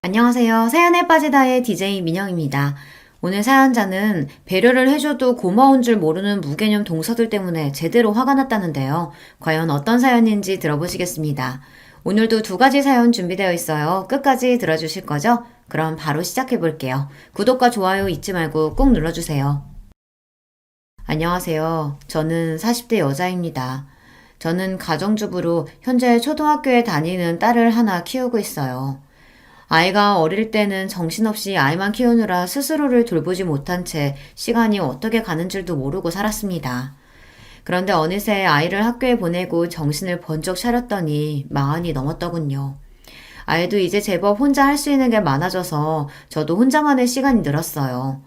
안녕하세요. 사연에 빠지다의 DJ 민영입니다. 오늘 사연자는 배려를 해줘도 고마운 줄 모르는 무개념 동서들 때문에 제대로 화가 났다는데요. 과연 어떤 사연인지 들어보시겠습니다. 오늘도 두 가지 사연 준비되어 있어요. 끝까지 들어주실 거죠? 그럼 바로 시작해 볼게요. 구독과 좋아요 잊지 말고 꼭 눌러주세요. 안녕하세요. 저는 40대 여자입니다. 저는 가정주부로 현재 초등학교에 다니는 딸을 하나 키우고 있어요. 아이가 어릴 때는 정신없이 아이만 키우느라 스스로를 돌보지 못한 채 시간이 어떻게 가는 줄도 모르고 살았습니다. 그런데 어느새 아이를 학교에 보내고 정신을 번쩍 차렸더니 40이 넘었더군요. 아이도 이제 제법 혼자 할 수 있는 게 많아져서 저도 혼자만의 시간이 늘었어요.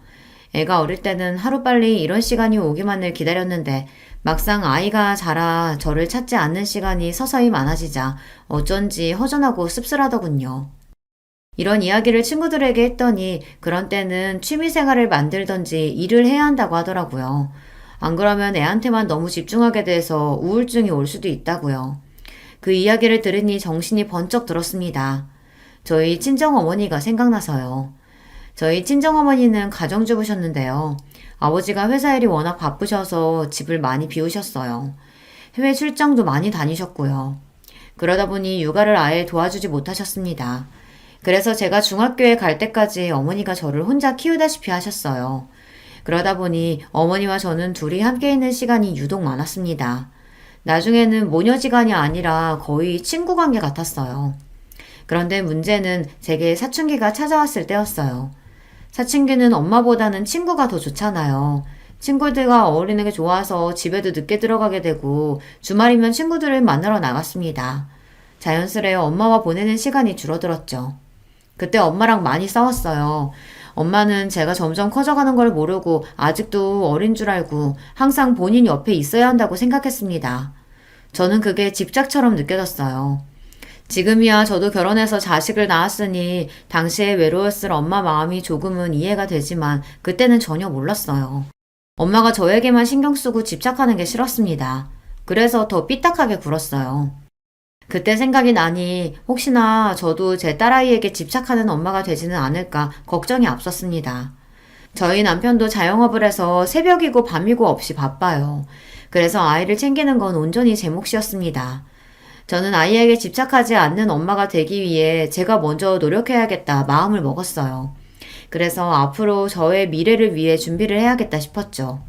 애가 어릴 때는 하루빨리 이런 시간이 오기만을 기다렸는데 막상 아이가 자라 저를 찾지 않는 시간이 서서히 많아지자 어쩐지 허전하고 씁쓸하더군요. 이런 이야기를 친구들에게 했더니 그런 때는 취미생활을 만들던지 일을 해야 한다고 하더라고요. 안 그러면 애한테만 너무 집중하게 돼서 우울증이 올 수도 있다고요. 그 이야기를 들으니 정신이 번쩍 들었습니다. 저희 친정어머니가 생각나서요. 저희 친정어머니는 가정주부셨는데요. 아버지가 회사 일이 워낙 바쁘셔서 집을 많이 비우셨어요. 해외 출장도 많이 다니셨고요. 그러다 보니 육아를 아예 도와주지 못하셨습니다. 그래서 제가 중학교에 갈 때까지 어머니가 저를 혼자 키우다시피 하셨어요. 그러다 보니 어머니와 저는 둘이 함께 있는 시간이 유독 많았습니다. 나중에는 모녀지간이 아니라 거의 친구 관계 같았어요. 그런데 문제는 제게 사춘기가 찾아왔을 때였어요. 사춘기는 엄마보다는 친구가 더 좋잖아요. 친구들과 어울리는 게 좋아서 집에도 늦게 들어가게 되고 주말이면 친구들을 만나러 나갔습니다. 자연스레 엄마와 보내는 시간이 줄어들었죠. 그때 엄마랑 많이 싸웠어요. 엄마는 제가 점점 커져가는 걸 모르고 아직도 어린 줄 알고 항상 본인 옆에 있어야 한다고 생각했습니다. 저는 그게 집착처럼 느껴졌어요. 지금이야 저도 결혼해서 자식을 낳았으니 당시에 외로웠을 엄마 마음이 조금은 이해가 되지만 그때는 전혀 몰랐어요. 엄마가 저에게만 신경 쓰고 집착하는 게 싫었습니다. 그래서 더 삐딱하게 굴었어요. 그때 생각이 나니 혹시나 저도 제 딸아이에게 집착하는 엄마가 되지는 않을까 걱정이 앞섰습니다. 저희 남편도 자영업을 해서 새벽이고 밤이고 없이 바빠요. 그래서 아이를 챙기는 건 온전히 제 몫이었습니다. 저는 아이에게 집착하지 않는 엄마가 되기 위해 제가 먼저 노력해야겠다 마음을 먹었어요. 그래서 앞으로 저의 미래를 위해 준비를 해야겠다 싶었죠.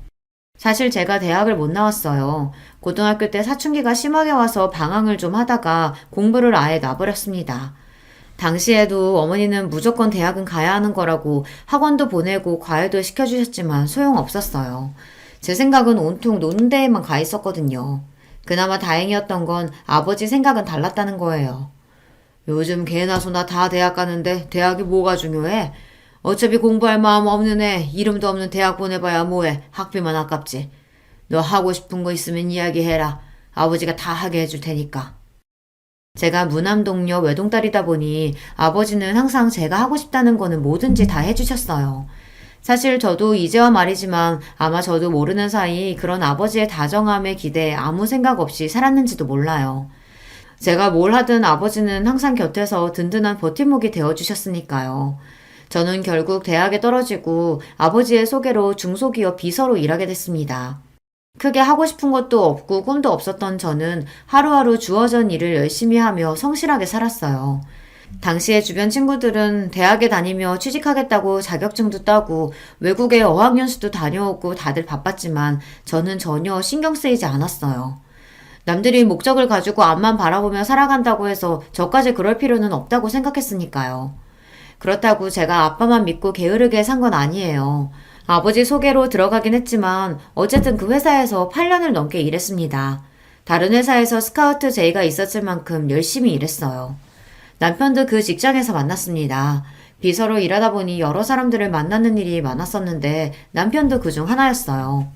사실 제가 대학을 못 나왔어요. 고등학교 때 사춘기가 심하게 와서 방황을 좀 하다가 공부를 아예 놔버렸습니다. 당시에도 어머니는 무조건 대학은 가야 하는 거라고 학원도 보내고 과외도 시켜주셨지만 소용없었어요. 제 생각은 온통 노는 데에만 가 있었거든요. 그나마 다행이었던 건 아버지 생각은 달랐다는 거예요. 요즘 개나 소나 다 대학 가는데 대학이 뭐가 중요해? 어차피 공부할 마음 없는 애, 이름도 없는 대학 보내봐야 뭐해. 학비만 아깝지. 너 하고 싶은 거 있으면 이야기해라. 아버지가 다 하게 해줄 테니까. 제가 무남동녀 외동딸이다 보니 아버지는 항상 제가 하고 싶다는 거는 뭐든지 다 해주셨어요. 사실 저도 이제와 말이지만 아마 저도 모르는 사이 그런 아버지의 다정함에 기대해 아무 생각 없이 살았는지도 몰라요. 제가 뭘 하든 아버지는 항상 곁에서 든든한 버팀목이 되어주셨으니까요. 저는 결국 대학에 떨어지고 아버지의 소개로 중소기업 비서로 일하게 됐습니다. 크게 하고 싶은 것도 없고 꿈도 없었던 저는 하루하루 주어진 일을 열심히 하며 성실하게 살았어요. 당시에 주변 친구들은 대학에 다니며 취직하겠다고 자격증도 따고 외국에 어학연수도 다녀오고 다들 바빴지만 저는 전혀 신경 쓰이지 않았어요. 남들이 목적을 가지고 앞만 바라보며 살아간다고 해서 저까지 그럴 필요는 없다고 생각했으니까요. 그렇다고 제가 아빠만 믿고 게으르게 산 건 아니에요. 아버지 소개로 들어가긴 했지만 어쨌든 그 회사에서 8년을 넘게 일했습니다. 다른 회사에서 스카우트 제의가 있었을 만큼 열심히 일했어요. 남편도 그 직장에서 만났습니다. 비서로 일하다 보니 여러 사람들을 만나는 일이 많았었는데 남편도 그중 하나였어요.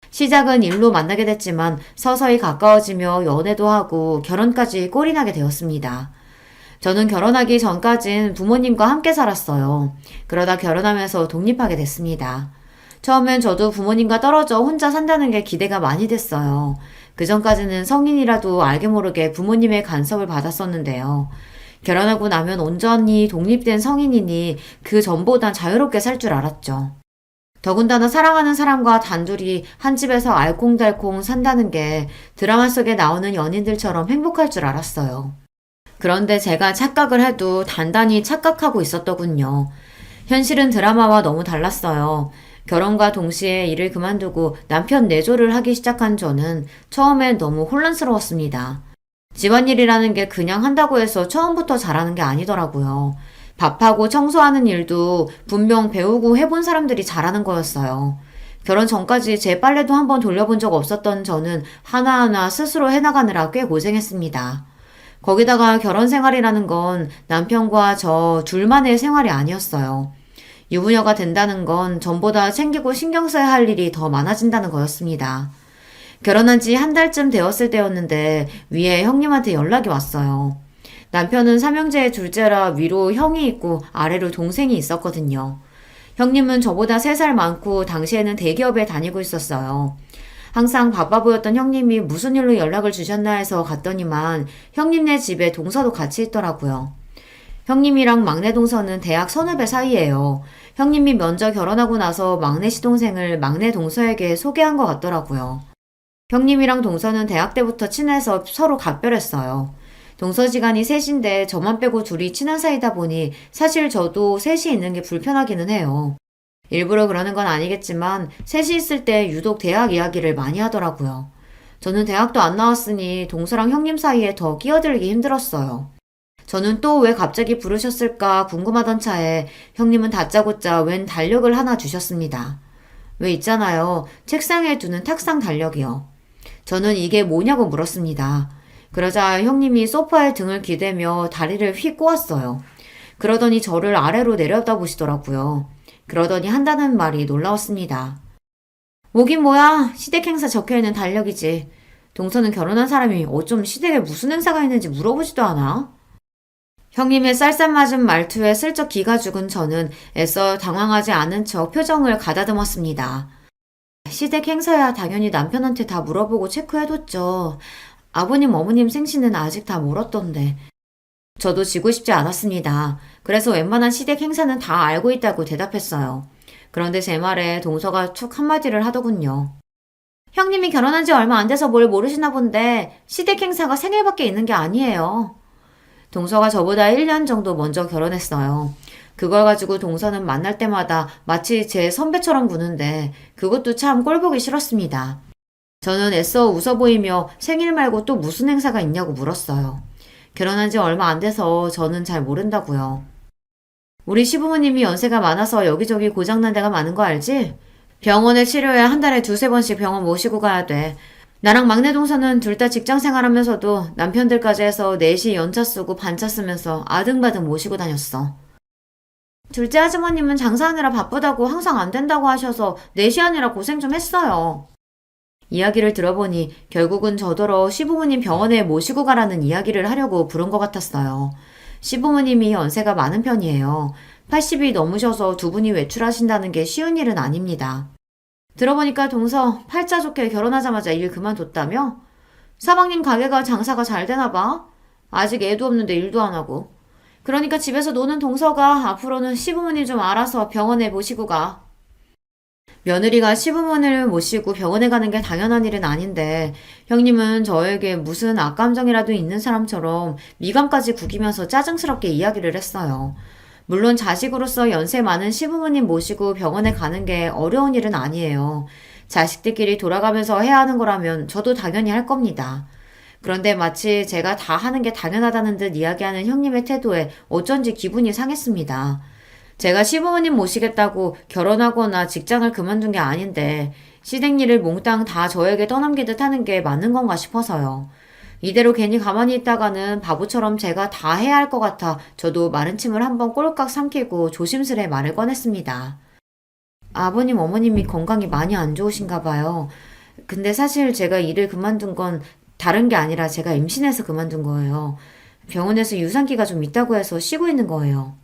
시작은 일로 만나게 됐지만 서서히 가까워지며 연애도 하고 결혼까지 꼴이 나게 되었습니다. 저는 결혼하기 전까진 부모님과 함께 살았어요. 그러다 결혼하면서 독립하게 됐습니다. 처음엔 저도 부모님과 떨어져 혼자 산다는 게 기대가 많이 됐어요. 그 전까지는 성인이라도 알게 모르게 부모님의 간섭을 받았었는데요. 결혼하고 나면 온전히 독립된 성인이니 그 전보단 자유롭게 살 줄 알았죠. 더군다나 사랑하는 사람과 단둘이 한 집에서 알콩달콩 산다는 게 드라마 속에 나오는 연인들처럼 행복할 줄 알았어요. 그런데 제가 착각을 해도 단단히 착각하고 있었더군요. 현실은 드라마와 너무 달랐어요. 결혼과 동시에 일을 그만두고 남편 내조를 하기 시작한 저는 처음엔 너무 혼란스러웠습니다. 집안일이라는 게 그냥 한다고 해서 처음부터 잘하는 게 아니더라고요. 밥하고 청소하는 일도 분명 배우고 해본 사람들이 잘하는 거였어요. 결혼 전까지 제 빨래도 한번 돌려본 적 없었던 저는 하나하나 스스로 해나가느라 꽤 고생했습니다. 거기다가 결혼 생활이라는 건 남편과 저 둘만의 생활이 아니었어요. 유부녀가 된다는 건 전보다 챙기고 신경 써야 할 일이 더 많아진다는 거였습니다. 결혼한 지 한 달쯤 되었을 때였는데 위에 형님한테 연락이 왔어요. 남편은 삼형제의 둘째라 위로 형이 있고 아래로 동생이 있었거든요. 형님은 저보다 3살 많고 당시에는 대기업에 다니고 있었어요. 항상 바빠 보였던 형님이 무슨 일로 연락을 주셨나 해서 갔더니만 형님네 집에 동서도 같이 있더라고요. 형님이랑 막내 동서는 대학 선후배 사이예요. 형님이 먼저 결혼하고 나서 막내 시동생을 막내 동서에게 소개한 것 같더라고요. 형님이랑 동서는 대학 때부터 친해서 서로 각별했어요. 동서지간이 셋인데 저만 빼고 둘이 친한 사이다 보니 사실 저도 셋이 있는 게 불편하기는 해요. 일부러 그러는 건 아니겠지만 셋이 있을 때 유독 대학 이야기를 많이 하더라고요. 저는 대학도 안 나왔으니 동서랑 형님 사이에 더 끼어들기 힘들었어요. 저는 또 왜 갑자기 부르셨을까 궁금하던 차에 형님은 다짜고짜 웬 달력을 하나 주셨습니다. 왜 있잖아요. 책상에 두는 탁상 달력이요. 저는 이게 뭐냐고 물었습니다. 그러자 형님이 소파에 등을 기대며 다리를 휙 꼬았어요. 그러더니 저를 아래로 내려다보시더라고요. 그러더니 한다는 말이 놀라웠습니다. 뭐긴 뭐야. 시댁 행사 적혀있는 달력이지. 동서는 결혼한 사람이 어쩜 시댁에 무슨 행사가 있는지 물어보지도 않아? 형님의 쌀쌀맞은 말투에 슬쩍 기가 죽은 저는 애써 당황하지 않은 척 표정을 가다듬었습니다. 시댁 행사야 당연히 남편한테 다 물어보고 체크해뒀죠. 아버님, 어머님 생신은 아직 다 멀었던데. 저도 지고 싶지 않았습니다. 그래서 웬만한 시댁 행사는 다 알고 있다고 대답했어요. 그런데 제 말에 동서가 툭 한마디를 하더군요. 형님이 결혼한 지 얼마 안 돼서 뭘 모르시나 본데 시댁 행사가 생일밖에 있는 게 아니에요. 동서가 저보다 1년 정도 먼저 결혼했어요. 그걸 가지고 동서는 만날 때마다 마치 제 선배처럼 구는데 그것도 참 꼴보기 싫었습니다. 저는 애써 웃어 보이며 생일 말고 또 무슨 행사가 있냐고 물었어요. 결혼한 지 얼마 안 돼서 저는 잘 모른다고요. 우리 시부모님이 연세가 많아서 여기저기 고장난 데가 많은 거 알지? 병원에 치료해 한 달에 2-3번씩 병원 모시고 가야 돼. 나랑 막내 동서는 둘 다 직장 생활하면서도 남편들까지 해서 넷이 연차 쓰고 반차 쓰면서 아등바등 모시고 다녔어. 둘째 아주머님은 장사하느라 바쁘다고 항상 안 된다고 하셔서 넷이 아니라 고생 좀 했어요. 이야기를 들어보니 결국은 저더러 시부모님 병원에 모시고 가라는 이야기를 하려고 부른 것 같았어요. 시부모님이 연세가 많은 편이에요. 80이 넘으셔서 두 분이 외출하신다는 게 쉬운 일은 아닙니다. 들어보니까 동서 팔자 좋게 결혼하자마자 일 그만뒀다며? 사방님 가게가 장사가 잘 되나 봐. 아직 애도 없는데 일도 안 하고. 그러니까 집에서 노는 동서가 앞으로는 시부모님 좀 알아서 병원에 모시고 가. 며느리가 시부모님을 모시고 병원에 가는 게 당연한 일은 아닌데 형님은 저에게 무슨 악감정이라도 있는 사람처럼 미간까지 구기면서 짜증스럽게 이야기를 했어요. 물론 자식으로서 연세 많은 시부모님 모시고 병원에 가는 게 어려운 일은 아니에요. 자식들끼리 돌아가면서 해야 하는 거라면 저도 당연히 할 겁니다. 그런데 마치 제가 다 하는 게 당연하다는 듯 이야기하는 형님의 태도에 어쩐지 기분이 상했습니다. 제가 시부모님 모시겠다고 결혼하거나 직장을 그만둔 게 아닌데 시댁 일을 몽땅 다 저에게 떠넘기듯 하는 게 맞는 건가 싶어서요. 이대로 괜히 가만히 있다가는 바보처럼 제가 다 해야 할 것 같아 저도 마른 침을 한번 꼴깍 삼키고 조심스레 말을 꺼냈습니다. 아버님, 어머님이 건강이 많이 안 좋으신가 봐요. 근데 사실 제가 일을 그만둔 건 다른 게 아니라 제가 임신해서 그만둔 거예요. 병원에서 유산기가 좀 있다고 해서 쉬고 있는 거예요.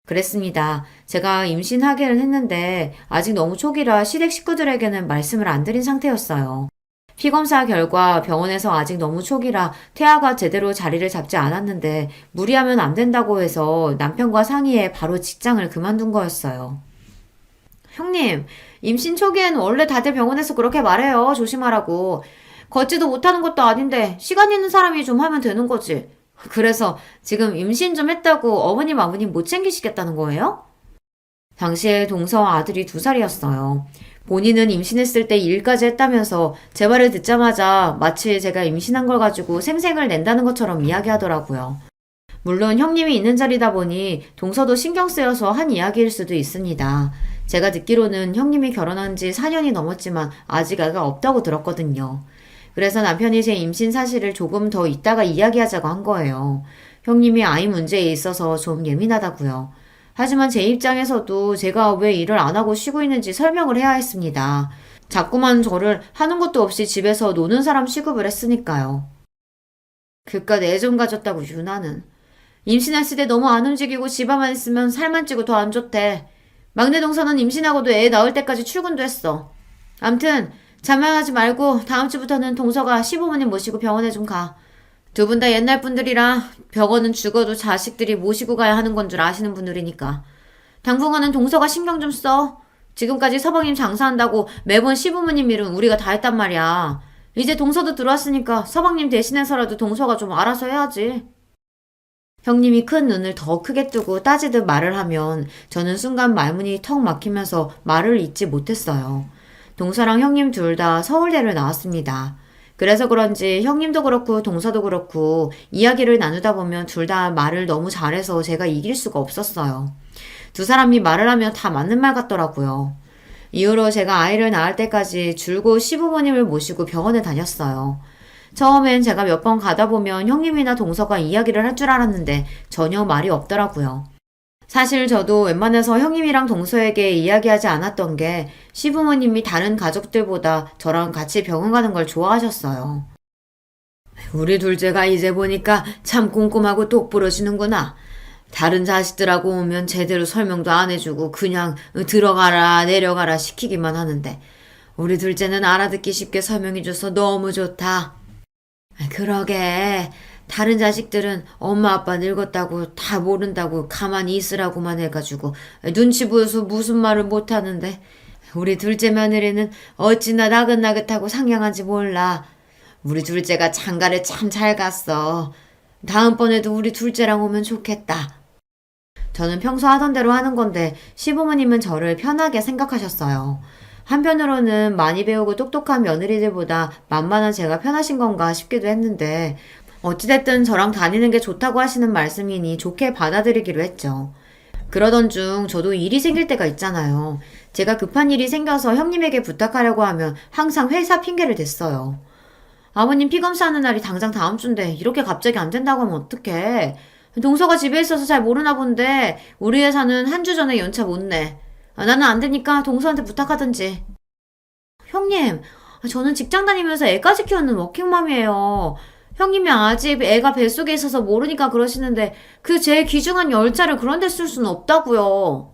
그랬습니다. 제가 임신하기는 했는데 아직 너무 초기라 시댁 식구들에게는 말씀을 안 드린 상태였어요. 피검사 결과 병원에서 아직 너무 초기라 태아가 제대로 자리를 잡지 않았는데 무리하면 안 된다고 해서 남편과 상의해 바로 직장을 그만둔 거였어요. 형님, 임신 초기엔 원래 다들 병원에서 그렇게 말해요. 조심하라고. 걷지도 못하는 것도 아닌데 시간 있는 사람이 좀 하면 되는 거지. 그래서 지금 임신 좀 했다고 어머님 아버님 못 챙기시겠다는 거예요? 당시에 동서 아들이 2살이었어요. 본인은 임신했을 때 일까지 했다면서 제 말을 듣자마자 마치 제가 임신한 걸 가지고 생색을 낸다는 것처럼 이야기하더라고요. 물론 형님이 있는 자리다 보니 동서도 신경 쓰여서 한 이야기일 수도 있습니다. 제가 듣기로는 형님이 결혼한 지 4년이 넘었지만 아직 애가 없다고 들었거든요. 그래서 남편이 제 임신 사실을 조금 더 이따가 이야기하자고 한 거예요. 형님이 아이 문제에 있어서 좀 예민하다고요. 하지만 제 입장에서도 제가 왜 일을 안 하고 쉬고 있는지 설명을 해야 했습니다. 자꾸만 저를 하는 것도 없이 집에서 노는 사람 취급을 했으니까요. 그깟 애 좀 가졌다고 유나는. 임신했을 때 너무 안 움직이고 집에만 있으면 살만 찌고 더 안 좋대. 막내 동서는 임신하고도 애 낳을 때까지 출근도 했어. 암튼 자만하지 말고 다음 주부터는 동서가 시부모님 모시고 병원에 좀 가. 2분 다 옛날 분들이라 병원은 죽어도 자식들이 모시고 가야 하는 건 줄 아시는 분들이니까. 당분간은 동서가 신경 좀 써. 지금까지 서방님 장사한다고 매번 시부모님 일은 우리가 다 했단 말이야. 이제 동서도 들어왔으니까 서방님 대신해서라도 동서가 좀 알아서 해야지. 형님이 큰 눈을 더 크게 뜨고 따지듯 말을 하면 저는 순간 말문이 턱 막히면서 말을 잇지 못했어요. 동서랑 형님 둘 다 서울대를 나왔습니다. 그래서 그런지 형님도 그렇고 동서도 그렇고 이야기를 나누다 보면 둘 다 말을 너무 잘해서 제가 이길 수가 없었어요. 2사람이 말을 하면 다 맞는 말 같더라고요. 이후로 제가 아이를 낳을 때까지 줄곧 시부모님을 모시고 병원에 다녔어요. 처음엔 제가 몇 번 가다 보면 형님이나 동서가 이야기를 할 줄 알았는데 전혀 말이 없더라고요. 사실 저도 웬만해서 형님이랑 동서에게 이야기하지 않았던 게 시부모님이 다른 가족들보다 저랑 같이 병원 가는 걸 좋아하셨어요. 우리 둘째가 이제 보니까 참 꼼꼼하고 똑부러지는구나. 다른 자식들하고 오면 제대로 설명도 안 해주고 그냥 들어가라 내려가라 시키기만 하는데 우리 둘째는 알아듣기 쉽게 설명해줘서 너무 좋다. 그러게. 다른 자식들은 엄마 아빠 늙었다고 다 모른다고 가만히 있으라고만 해가지고 눈치 보여서 무슨 말을 못하는데 우리 둘째 며느리는 어찌나 나긋나긋하고 상냥한지 몰라. 우리 둘째가 장가를 참 잘 갔어. 다음번에도 우리 둘째랑 오면 좋겠다. 저는 평소 하던 대로 하는 건데 시부모님은 저를 편하게 생각하셨어요. 한편으로는 많이 배우고 똑똑한 며느리들보다 만만한 제가 편하신 건가 싶기도 했는데 어찌됐든 저랑 다니는 게 좋다고 하시는 말씀이니 좋게 받아들이기로 했죠. 그러던 중 저도 일이 생길 때가 있잖아요. 제가 급한 일이 생겨서 형님에게 부탁하려고 하면 항상 회사 핑계를 댔어요. 아버님 피검사하는 날이 당장 다음 주인데 이렇게 갑자기 안 된다고 하면 어떡해. 동서가 집에 있어서 잘 모르나 본데 우리 회사는 한 주 전에 연차 못 내. 나는 안 되니까 동서한테 부탁하든지. 형님, 저는 직장 다니면서 애까지 키우는 워킹맘이에요. 형님이 아직 애가 뱃속에 있어서 모르니까 그러시는데 그 제 귀중한 열차를 그런 데 쓸 수는 없다고요.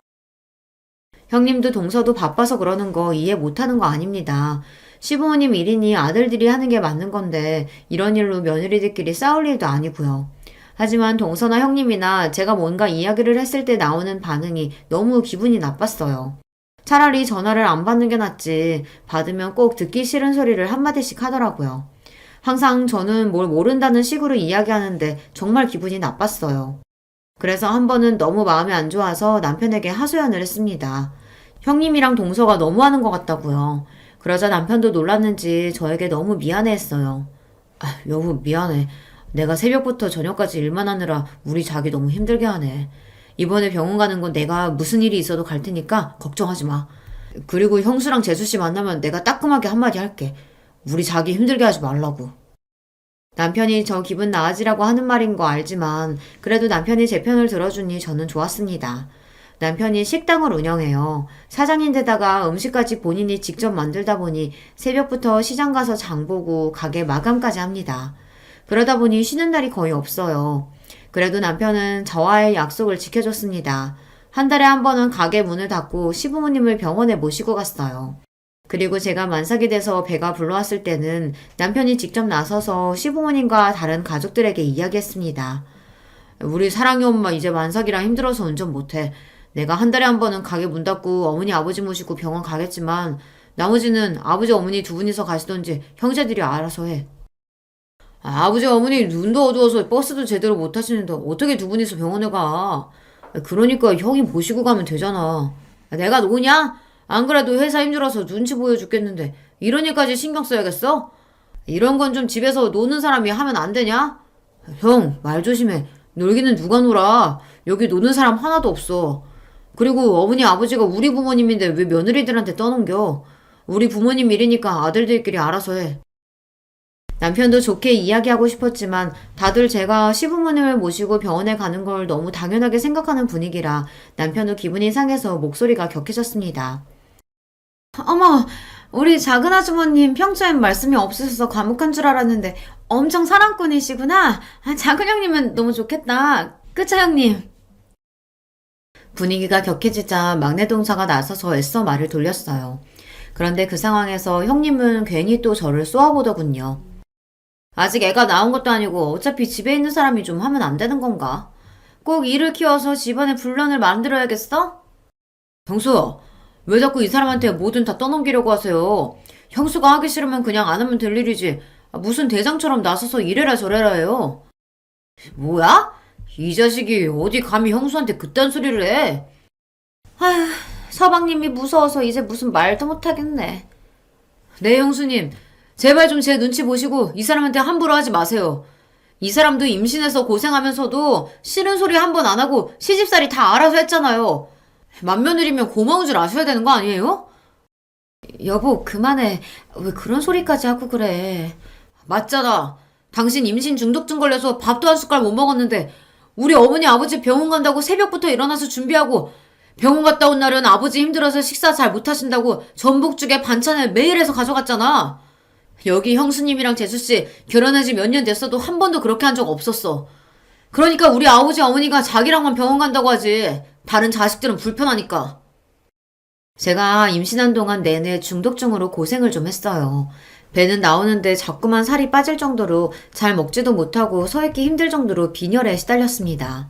형님도 동서도 바빠서 그러는 거 이해 못하는 거 아닙니다. 시부모님 일이니 아들들이 하는 게 맞는 건데 이런 일로 며느리들끼리 싸울 일도 아니고요. 하지만 동서나 형님이나 제가 뭔가 이야기를 했을 때 나오는 반응이 너무 기분이 나빴어요. 차라리 전화를 안 받는 게 낫지 받으면 꼭 듣기 싫은 소리를 한마디씩 하더라고요. 항상 저는 뭘 모른다는 식으로 이야기하는데 정말 기분이 나빴어요. 그래서 한 번은 너무 마음이 안 좋아서 남편에게 하소연을 했습니다. 형님이랑 동서가 너무하는 것 같다고요. 그러자 남편도 놀랐는지 저에게 너무 미안해했어요. 여보 미안해. 내가 새벽부터 저녁까지 일만 하느라 우리 자기 너무 힘들게 하네. 이번에 병원 가는 건 내가 무슨 일이 있어도 갈 테니까 걱정하지 마. 그리고 형수랑 재수씨 만나면 내가 따끔하게 한마디 할게. 우리 자기 힘들게 하지 말라고. 남편이 저 기분 나아지라고 하는 말인 거 알지만 그래도 남편이 제 편을 들어주니 저는 좋았습니다. 남편이 식당을 운영해요. 사장인데다가 음식까지 본인이 직접 만들다 보니 새벽부터 시장 가서 장 보고 가게 마감까지 합니다. 그러다 보니 쉬는 날이 거의 없어요. 그래도 남편은 저와의 약속을 지켜줬습니다. 한 달에 한 번은 가게 문을 닫고 시부모님을 병원에 모시고 갔어요. 그리고 제가 만삭이 돼서 배가 불러왔을 때는 남편이 직접 나서서 시부모님과 다른 가족들에게 이야기했습니다. 우리 사랑이 엄마 이제 만삭이라 힘들어서 운전 못해. 내가 한 달에 한 번은 가게 문 닫고 어머니 아버지 모시고 병원 가겠지만 나머지는 아버지 어머니 두 분이서 가시던지 형제들이 알아서 해. 아버지 어머니 눈도 어두워서 버스도 제대로 못 타시는데 어떻게 두 분이서 병원에 가? 그러니까 형이 모시고 가면 되잖아. 내가 노냐? 안 그래도 회사 힘들어서 눈치 보여 죽겠는데 이런 일까지 신경 써야겠어? 이런 건 좀 집에서 노는 사람이 하면 안 되냐? 형, 말 조심해. 놀기는 누가 놀아? 여기 노는 사람 하나도 없어. 그리고 어머니 아버지가 우리 부모님인데 왜 며느리들한테 떠넘겨? 우리 부모님 일이니까 아들들끼리 알아서 해. 남편도 좋게 이야기하고 싶었지만 다들 제가 시부모님을 모시고 병원에 가는 걸 너무 당연하게 생각하는 분위기라 남편도 기분이 상해서 목소리가 격해졌습니다. 어머, 우리 작은 아주머님 평소엔 말씀이 없으셔서 과묵한 줄 알았는데 엄청 사랑꾼이시구나. 작은 형님은 너무 좋겠다. 그쵸, 형님? 분위기가 격해지자 막내 동사가 나서서 애써 말을 돌렸어요. 그런데 그 상황에서 형님은 괜히 또 저를 쏘아보더군요. 아직 애가 나온 것도 아니고 어차피 집에 있는 사람이 좀 하면 안 되는 건가? 꼭 일을 키워서 집안에 분란을 만들어야겠어? 형수, 왜 자꾸 이 사람한테 뭐든 다 떠넘기려고 하세요? 형수가 하기 싫으면 그냥 안 하면 될 일이지. 무슨 대장처럼 나서서 이래라 저래라 해요. 뭐야? 이 자식이 어디 감히 형수한테 그딴 소리를 해? 아휴, 서방님이 무서워서 이제 무슨 말도 못하겠네. 네, 형수님. 제발 좀 제 눈치 보시고 이 사람한테 함부로 하지 마세요. 이 사람도 임신해서 고생하면서도 싫은 소리 한 번 안 하고 시집살이 다 알아서 했잖아요. 맏며느리면 고마운 줄 아셔야 되는 거 아니에요? 여보, 그만해. 왜 그런 소리까지 하고 그래. 맞잖아. 당신 임신 중독증 걸려서 밥도 한 숟갈 못 먹었는데 우리 어머니 아버지 병원 간다고 새벽부터 일어나서 준비하고 병원 갔다 온 날은 아버지 힘들어서 식사 잘 못하신다고 전복죽에 반찬을 매일 해서 가져갔잖아. 여기 형수님이랑 재수씨 결혼한 지 몇 년 됐어도 한 번도 그렇게 한 적 없었어. 그러니까 우리 아버지 어머니가 자기랑만 병원 간다고 하지. 다른 자식들은 불편하니까. 제가 임신한 동안 내내 중독증으로 고생을 좀 했어요. 배는 나오는데 자꾸만 살이 빠질 정도로 잘 먹지도 못하고 서 있기 힘들 정도로 빈혈에 시달렸습니다.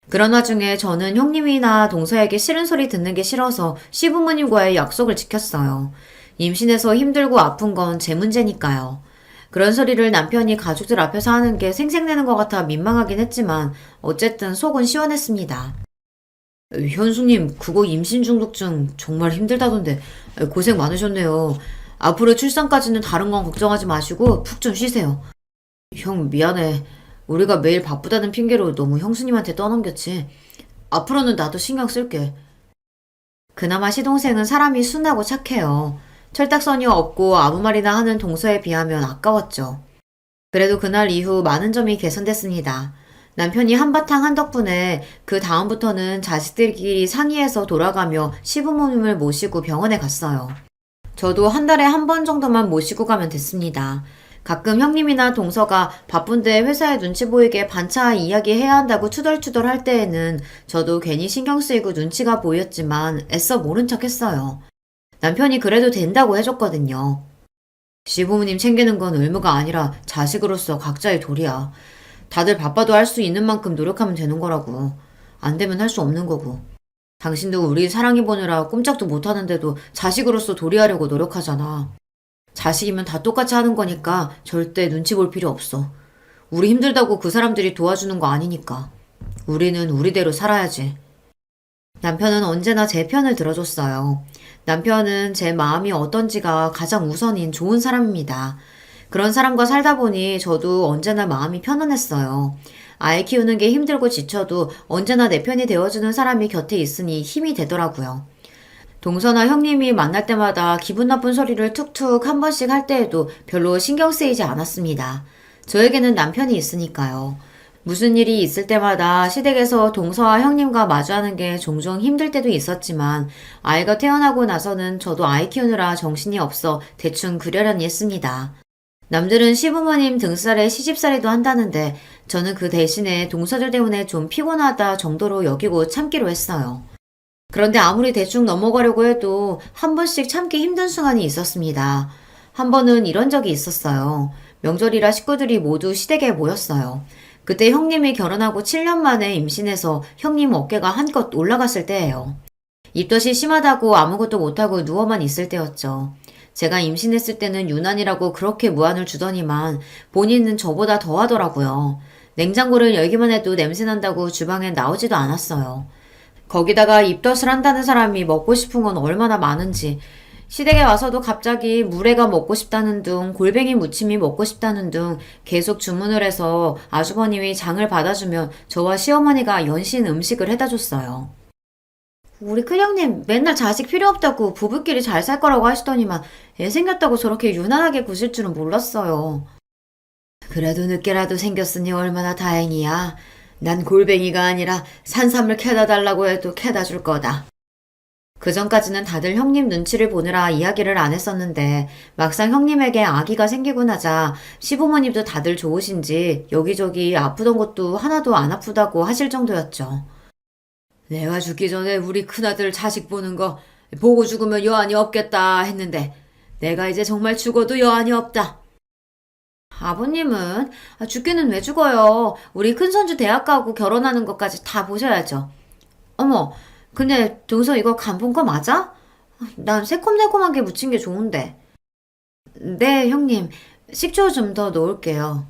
그런 와중에 저는 형님이나 동서에게 싫은 소리 듣는 게 싫어서 시부모님과의 약속을 지켰어요. 임신해서 힘들고 아픈 건 제 문제니까요. 그런 소리를 남편이 가족들 앞에서 하는 게 생색내는 것 같아 민망하긴 했지만 어쨌든 속은 시원했습니다. 현수님, 그거 임신 중독증 정말 힘들다던데 고생 많으셨네요. 앞으로 출산까지는 다른 건 걱정하지 마시고 푹 좀 쉬세요. 형, 미안해. 우리가 매일 바쁘다는 핑계로 너무 형수님한테 떠넘겼지. 앞으로는 나도 신경 쓸게. 그나마 시동생은 사람이 순하고 착해요. 철딱서니 없고 아무 말이나 하는 동서에 비하면 아까웠죠. 그래도 그날 이후 많은 점이 개선됐습니다. 남편이 한바탕 한 덕분에 그 다음부터는 자식들끼리 상의해서 돌아가며 시부모님을 모시고 병원에 갔어요. 저도 한 달에 한 번 정도만 모시고 가면 됐습니다. 가끔 형님이나 동서가 바쁜데 회사에 눈치 보이게 반차 이야기해야 한다고 투덜투덜 할 때에는 저도 괜히 신경 쓰이고 눈치가 보였지만 애써 모른 척 했어요. 남편이 그래도 된다고 해줬거든요. 시부모님 챙기는 건 의무가 아니라 자식으로서 각자의 도리야. 다들 바빠도 할 수 있는 만큼 노력하면 되는 거라고. 안 되면 할 수 없는 거고. 당신도 우리 사랑해 보느라 꼼짝도 못하는데도 자식으로서 도리하려고 노력하잖아. 자식이면 다 똑같이 하는 거니까 절대 눈치 볼 필요 없어. 우리 힘들다고 그 사람들이 도와주는 거 아니니까. 우리는 우리대로 살아야지. 남편은 언제나 제 편을 들어줬어요. 남편은 제 마음이 어떤지가 가장 우선인 좋은 사람입니다. 그런 사람과 살다 보니 저도 언제나 마음이 편안했어요. 아이 키우는 게 힘들고 지쳐도 언제나 내 편이 되어주는 사람이 곁에 있으니 힘이 되더라고요. 동서나 형님이 만날 때마다 기분 나쁜 소리를 툭툭 한 번씩 할 때에도 별로 신경 쓰이지 않았습니다. 저에게는 남편이 있으니까요. 무슨 일이 있을 때마다 시댁에서 동서와 형님과 마주하는 게 종종 힘들 때도 있었지만 아이가 태어나고 나서는 저도 아이 키우느라 정신이 없어 대충 그러려니 했습니다. 남들은 시부모님 등살에 시집살이도 한다는데 저는 그 대신에 동서들 때문에 좀 피곤하다 정도로 여기고 참기로 했어요. 그런데 아무리 대충 넘어가려고 해도 한 번씩 참기 힘든 순간이 있었습니다. 한 번은 이런 적이 있었어요. 명절이라 식구들이 모두 시댁에 모였어요. 그때 형님이 결혼하고 7년 만에 임신해서 형님 어깨가 한껏 올라갔을 때예요. 입덧이 심하다고 아무것도 못하고 누워만 있을 때였죠. 제가 임신했을 때는 유난이라고 그렇게 무안을 주더니만 본인은 저보다 더 하더라고요. 냉장고를 열기만 해도 냄새난다고 주방에 나오지도 않았어요. 거기다가 입덧을 한다는 사람이 먹고 싶은 건 얼마나 많은지, 시댁에 와서도 갑자기 물회가 먹고 싶다는 둥, 골뱅이 무침이 먹고 싶다는 둥 계속 주문을 해서 아주버님이 장을 받아주면 저와 시어머니가 연신 음식을 해다 줬어요. 우리 큰형님 맨날 자식 필요 없다고 부부끼리 잘 살 거라고 하시더니만 애 생겼다고 저렇게 유난하게 구실 줄은 몰랐어요. 그래도 늦게라도 생겼으니 얼마나 다행이야. 난 골뱅이가 아니라 산삼을 캐다 달라고 해도 캐다 줄 거다. 그 전까지는 다들 형님 눈치를 보느라 이야기를 안 했었는데 막상 형님에게 아기가 생기고 나자 시부모님도 다들 좋으신지 여기저기 아프던 것도 하나도 안 아프다고 하실 정도였죠. 내가 죽기 전에 우리 큰아들 자식 보는 거 보고 죽으면 여한이 없겠다 했는데 내가 이제 정말 죽어도 여한이 없다. 아버님은 죽기는 왜 죽어요. 우리 큰손주 대학 가고 결혼하는 것까지 다 보셔야죠. 어머, 근데 동서 이거 간 본 거 맞아? 난 새콤달콤하게 무친 게 좋은데. 네, 형님. 식초 좀 더 넣을게요.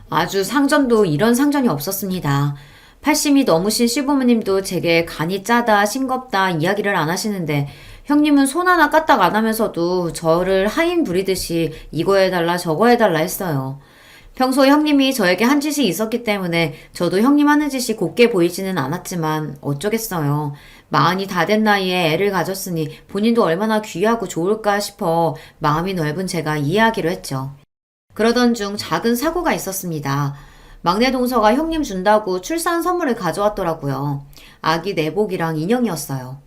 아주 상전도 이런 상전이 없었습니다. 80이 넘으신 시부모님도 제게 간이 짜다, 싱겁다 이야기를 안 하시는데 형님은 손 하나 까딱 안 하면서도 저를 하인 부리듯이 이거 해달라 저거 해달라 했어요. 평소에 형님이 저에게 한 짓이 있었기 때문에 저도 형님 하는 짓이 곱게 보이지는 않았지만 어쩌겠어요. 마흔이 다 된 나이에 애를 가졌으니 본인도 얼마나 귀하고 좋을까 싶어 마음이 넓은 제가 이해하기로 했죠. 그러던 중 작은 사고가 있었습니다. 막내 동서가 형님 준다고 출산 선물을 가져왔더라고요. 아기 내복이랑 인형이었어요.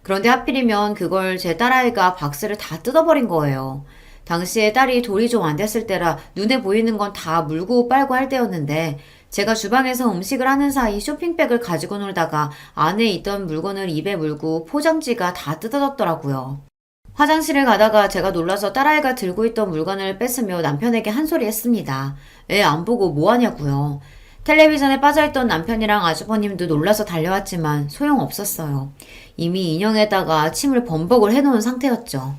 그런데 하필이면 그걸 제 딸아이가 박스를 다 뜯어버린 거예요. 당시에 딸이 돌이 좀 안 됐을 때라 눈에 보이는 건 다 물고 빨고 할 때였는데 제가 주방에서 음식을 하는 사이 쇼핑백을 가지고 놀다가 안에 있던 물건을 입에 물고 포장지가 다 뜯어졌더라고요. 화장실을 가다가 제가 놀라서 딸아이가 들고 있던 물건을 뺏으며 남편에게 한 소리 했습니다. 애 안 보고 뭐 하냐고요. 텔레비전에 빠져있던 남편이랑 아주버님도 놀라서 달려왔지만 소용없었어요. 이미 인형에다가 침을 범벅을 해놓은 상태였죠.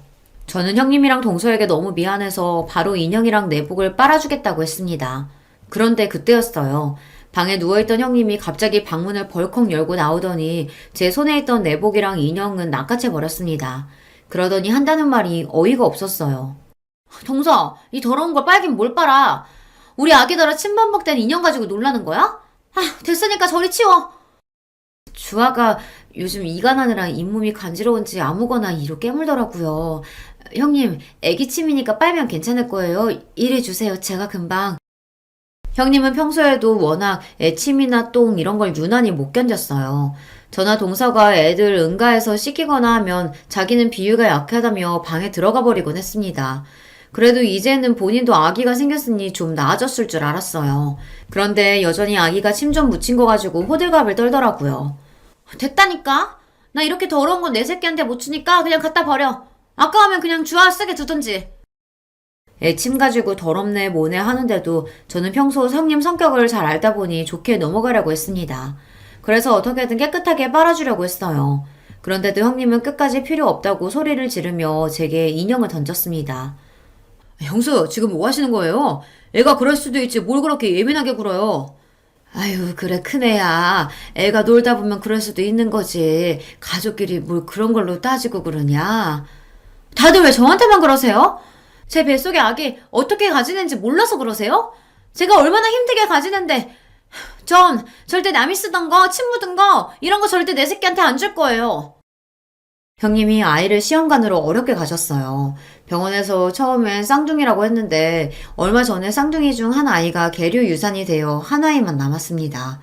저는 형님이랑 동서에게 너무 미안해서 바로 인형이랑 내복을 빨아주겠다고 했습니다. 그런데 그때였어요. 방에 누워있던 형님이 갑자기 방문을 벌컥 열고 나오더니 제 손에 있던 내복이랑 인형은 낚아채 버렸습니다. 그러더니 한다는 말이 어이가 없었어요. 동서, 이 더러운 걸 빨긴 뭘 빨아? 우리 아기더러 침범벅된 인형 가지고 놀라는 거야? 됐으니까 저리 치워. 주아가 요즘 이가 나느라 잇몸이 간지러운지 아무거나 이로 깨물더라고요. 형님, 애기 침이니까 빨면 괜찮을 거예요. 이리 주세요. 제가 금방. 형님은 평소에도 워낙 애침이나 똥 이런 걸 유난히 못 견뎠어요. 저나 동서가 애들 응가해서 씻기거나 하면 자기는 비위가 약하다며 방에 들어가 버리곤 했습니다. 그래도 이제는 본인도 아기가 생겼으니 좀 나아졌을 줄 알았어요. 그런데 여전히 아기가 침 좀 묻힌 거 가지고 호들갑을 떨더라고요. 됐다니까? 나 이렇게 더러운 건 내 새끼한테 못 주니까 그냥 갖다 버려. 아까우면 그냥 주아 쓰게 두든지. 애침 가지고 더럽네 뭐네 하는데도 저는 평소 형님 성격을 잘 알다 보니 좋게 넘어가려고 했습니다. 그래서 어떻게든 깨끗하게 빨아주려고 했어요. 그런데도 형님은 끝까지 필요 없다고 소리를 지르며 제게 인형을 던졌습니다. 형수, 지금 뭐 하시는 거예요? 애가 그럴 수도 있지 뭘 그렇게 예민하게 굴어요. 아유, 그래, 큰애야. 애가 놀다 보면 그럴 수도 있는 거지. 가족끼리 뭘 그런 걸로 따지고 그러냐. 다들 왜 저한테만 그러세요? 제 뱃속에 아기 어떻게 가지는지 몰라서 그러세요? 제가 얼마나 힘들게 가지는데 전 절대 남이 쓰던 거, 침 묻은 거 이런 거 절대 내 새끼한테 안 줄 거예요. 형님이 아이를 시험관으로 어렵게 가셨어요. 병원에서 처음엔 쌍둥이라고 했는데 얼마 전에 쌍둥이 중 한 아이가 계류 유산이 되어 한 아이만 남았습니다.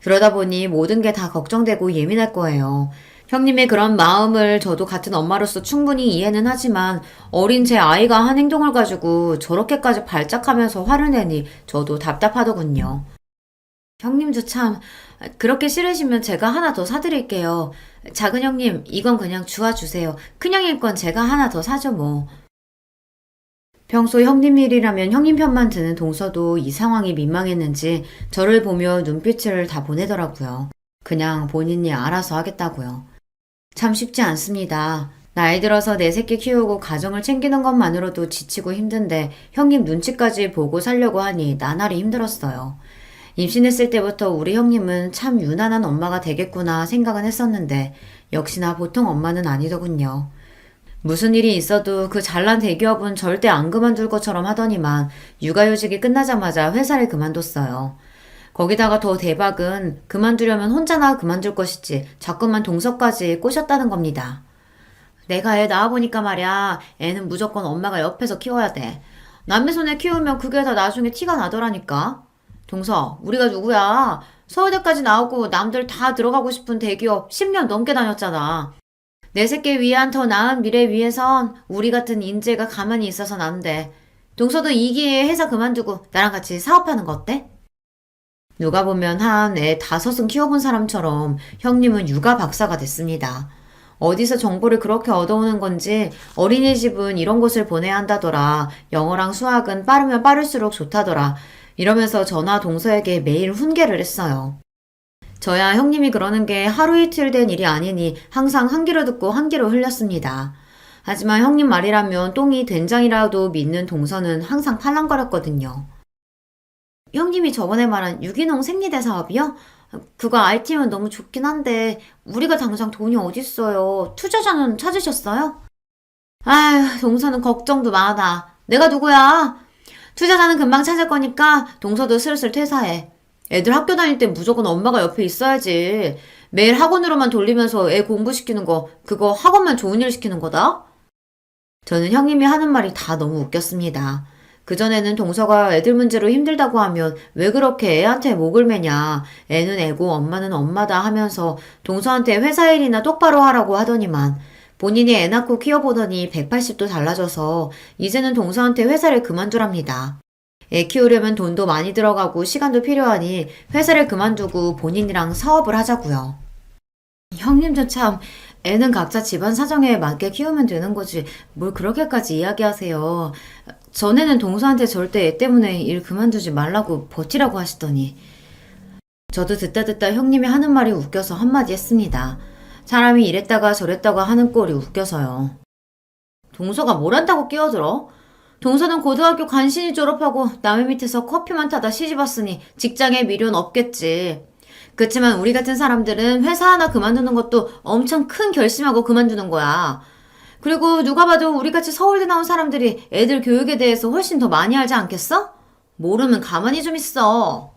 그러다 보니 모든 게 다 걱정되고 예민할 거예요. 형님의 그런 마음을 저도 같은 엄마로서 충분히 이해는 하지만 어린 제 아이가 한 행동을 가지고 저렇게까지 발작하면서 화를 내니 저도 답답하더군요. 형님도 참, 그렇게 싫으시면 제가 하나 더 사드릴게요. 작은 형님, 이건 그냥 주워주세요. 큰형님 건 제가 하나 더 사죠, 뭐. 평소 형님 일이라면 형님 편만 드는 동서도 이 상황이 민망했는지 저를 보며 눈빛을 다 보내더라고요. 그냥 본인이 알아서 하겠다고요. 참 쉽지 않습니다. 나이 들어서 내 새끼 키우고 가정을 챙기는 것만으로도 지치고 힘든데 형님 눈치까지 보고 살려고 하니 나날이 힘들었어요. 임신했을 때부터 우리 형님은 참 유난한 엄마가 되겠구나 생각은 했었는데 역시나 보통 엄마는 아니더군요. 무슨 일이 있어도 그 잘난 대기업은 절대 안 그만둘 것처럼 하더니만 육아휴직이 끝나자마자 회사를 그만뒀어요. 거기다가 더 대박은 그만두려면 혼자나 그만둘 것이지 자꾸만 동서까지 꼬셨다는 겁니다. 내가 애 낳아보니까 말야, 애는 무조건 엄마가 옆에서 키워야 돼. 남의 손에 키우면 그게 다 나중에 티가 나더라니까. 동서, 우리가 누구야? 서울대까지 나오고 남들 다 들어가고 싶은 대기업 10년 넘게 다녔잖아. 내 새끼 위한 더 나은 미래 위해선 우리 같은 인재가 가만히 있어선 안 돼. 동서도 이 기회에 회사 그만두고 나랑 같이 사업하는 거 어때? 누가 보면 한 애 5은 키워본 사람처럼 형님은 육아 박사가 됐습니다. 어디서 정보를 그렇게 얻어오는 건지 어린이집은 이런 곳을 보내야 한다더라. 영어랑 수학은 빠르면 빠를수록 좋다더라. 이러면서 저나 동서에게 매일 훈계를 했어요. 저야 형님이 그러는 게 하루 이틀 된 일이 아니니 항상 한 귀로 듣고 한 귀로 흘렸습니다. 하지만 형님 말이라면 똥이 된장이라도 믿는 동서는 항상 팔랑거렸거든요. 형님이 저번에 말한 유기농 생리대 사업이요? 그거 RT면 너무 좋긴 한데 우리가 당장 돈이 어딨어요. 투자자는 찾으셨어요? 아휴, 동서는 걱정도 많아. 내가 누구야? 투자자는 금방 찾을 거니까 동서도 슬슬 퇴사해. 애들 학교 다닐 땐 무조건 엄마가 옆에 있어야지. 매일 학원으로만 돌리면서 애 공부시키는 거, 그거 학원만 좋은 일 시키는 거다? 저는 형님이 하는 말이 다 너무 웃겼습니다. 그전에는 동서가 애들 문제로 힘들다고 하면 왜 그렇게 애한테 목을 매냐. 애는 애고 엄마는 엄마다 하면서 동서한테 회사 일이나 똑바로 하라고 하더니만 본인이 애 낳고 키워보더니 180도 달라져서 이제는 동서한테 회사를 그만두랍니다. 애 키우려면 돈도 많이 들어가고 시간도 필요하니 회사를 그만두고 본인이랑 사업을 하자고요. 형님도 참 애는 각자 집안 사정에 맞게 키우면 되는 거지 뭘 그렇게까지 이야기하세요. 전에는 동서한테 절대 애 때문에 일 그만두지 말라고 버티라고 하시더니 저도 듣다 형님이 하는 말이 웃겨서 한마디 했습니다. 사람이 이랬다가 저랬다가 하는 꼴이 웃겨서요. 동서가 뭘 한다고 끼어들어? 동서는 고등학교 간신히 졸업하고 남의 밑에서 커피만 타다 시집 왔으니 직장에 미련 없겠지. 그치만 우리 같은 사람들은 회사 하나 그만두는 것도 엄청 큰 결심하고 그만두는 거야. 그리고 누가 봐도 우리같이 서울대 나온 사람들이 애들 교육에 대해서 훨씬 더 많이 알지 않겠어? 모르면 가만히 좀 있어.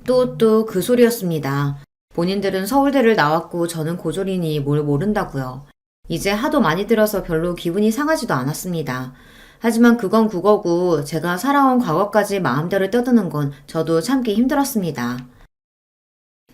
또 그 소리였습니다. 본인들은 서울대를 나왔고 저는 고졸이니 뭘 모른다고요. 이제 하도 많이 들어서 별로 기분이 상하지도 않았습니다. 하지만 그건 그거고 제가 살아온 과거까지 마음대로 떠드는 건 저도 참기 힘들었습니다.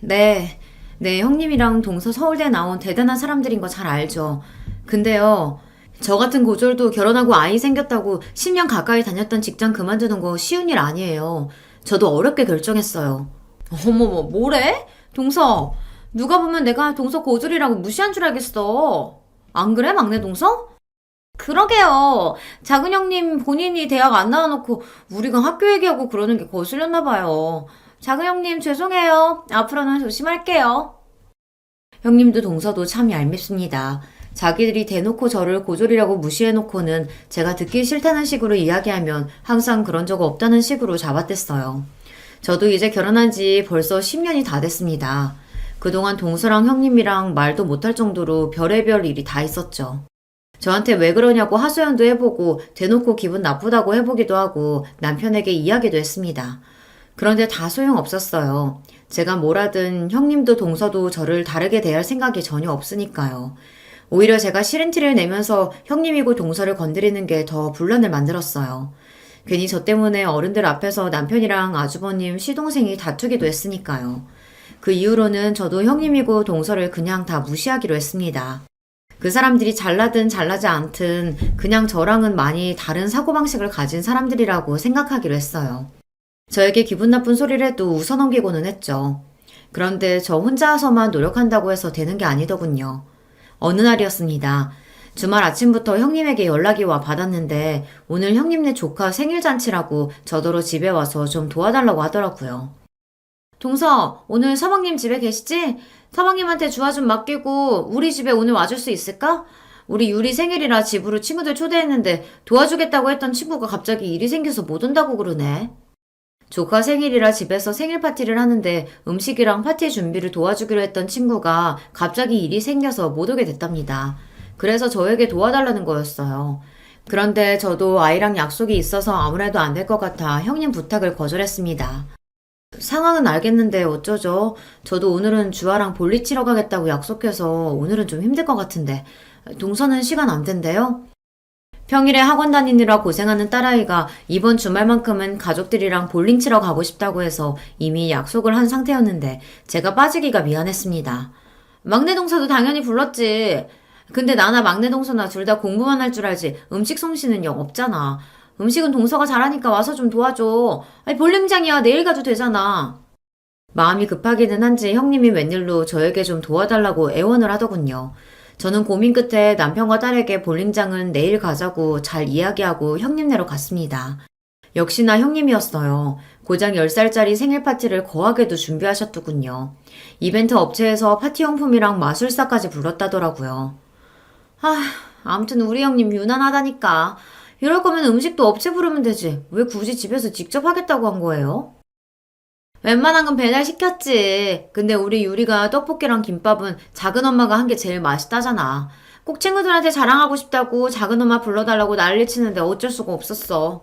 네, 형님이랑 동서 서울대 나온 대단한 사람들인 거 잘 알죠. 근데요, 저 같은 고졸도 결혼하고 아이 생겼다고 10년 가까이 다녔던 직장 그만두는 거 쉬운 일 아니에요. 저도 어렵게 결정했어요. 어머머, 뭐래? 동서, 누가 보면 내가 동서 고졸이라고 무시한 줄 알겠어. 안 그래, 막내 동서? 그러게요. 작은 형님 본인이 대학 안 나와놓고 우리가 학교 얘기하고 그러는 게 거슬렸나 봐요. 작은 형님 죄송해요. 앞으로는 조심할게요. 형님도 동서도 참 얄밉습니다. 자기들이 대놓고 저를 고졸이라고 무시해놓고는 제가 듣기 싫다는 식으로 이야기하면 항상 그런 적 없다는 식으로 잡아댔어요. 저도 이제 결혼한 지 벌써 10년이 다 됐습니다. 그동안 동서랑 형님이랑 말도 못할 정도로 별의별 일이 다 있었죠. 저한테 왜 그러냐고 하소연도 해보고 대놓고 기분 나쁘다고 해보기도 하고 남편에게 이야기도 했습니다. 그런데 다 소용없었어요. 제가 뭘 하든 형님도 동서도 저를 다르게 대할 생각이 전혀 없으니까요. 오히려 제가 싫은 티를 내면서 형님이고 동서를 건드리는 게 더 분란을 만들었어요. 괜히 저 때문에 어른들 앞에서 남편이랑 아주버님, 시동생이 다투기도 했으니까요. 그 이후로는 저도 형님이고 동서를 그냥 다 무시하기로 했습니다. 그 사람들이 잘나든 잘나지 않든 그냥 저랑은 많이 다른 사고방식을 가진 사람들이라고 생각하기로 했어요. 저에게 기분 나쁜 소리를 해도 웃어넘기고는 했죠. 그런데 저 혼자서만 노력한다고 해서 되는 게 아니더군요. 어느 날이었습니다. 주말 아침부터 형님에게 연락이 와 받았는데 오늘 형님네 조카 생일잔치라고 저더러 집에 와서 좀 도와달라고 하더라고요. 동서, 오늘 서방님 집에 계시지? 서방님한테 주화 좀 맡기고 우리 집에 오늘 와줄 수 있을까? 우리 유리 생일이라 집으로 친구들 초대했는데 도와주겠다고 했던 친구가 갑자기 일이 생겨서 못 온다고 그러네. 조카 생일이라 집에서 생일 파티를 하는데 음식이랑 파티 준비를 도와주기로 했던 친구가 갑자기 일이 생겨서 못 오게 됐답니다. 그래서 저에게 도와달라는 거였어요. 그런데 저도 아이랑 약속이 있어서 아무래도 안 될 것 같아 형님 부탁을 거절했습니다. 상황은 알겠는데 어쩌죠? 저도 오늘은 주아랑 볼일 치러 가겠다고 약속해서 오늘은 좀 힘들 것 같은데 동서는 시간 안 된대요? 평일에 학원 다니느라 고생하는 딸아이가 이번 주말만큼은 가족들이랑 볼링 치러 가고 싶다고 해서 이미 약속을 한 상태였는데 제가 빠지기가 미안했습니다. 막내 동서도 당연히 불렀지. 근데 나나 막내 동서나 둘 다 공부만 할 줄 알지 음식 솜씨는 영 없잖아. 음식은 동서가 잘하니까 와서 좀 도와줘. 아니 볼링장이야 내일 가도 되잖아. 마음이 급하기는 한지 형님이 웬일로 저에게 좀 도와달라고 애원을 하더군요. 저는 고민 끝에 남편과 딸에게 볼링장은 내일 가자고 잘 이야기하고 형님네로 갔습니다. 역시나 형님이었어요. 고작 10살짜리 생일 파티를 거하게도 준비하셨더군요. 이벤트 업체에서 파티용품이랑 마술사까지 불렀다더라고요. 아무튼 우리 형님 유난하다니까. 이럴 거면 음식도 업체 부르면 되지. 왜 굳이 집에서 직접 하겠다고 한 거예요? 웬만한 건 배달 시켰지. 근데 우리 유리가 떡볶이랑 김밥은 작은 엄마가 한 게 제일 맛있다잖아. 꼭 친구들한테 자랑하고 싶다고 작은 엄마 불러달라고 난리 치는데 어쩔 수가 없었어.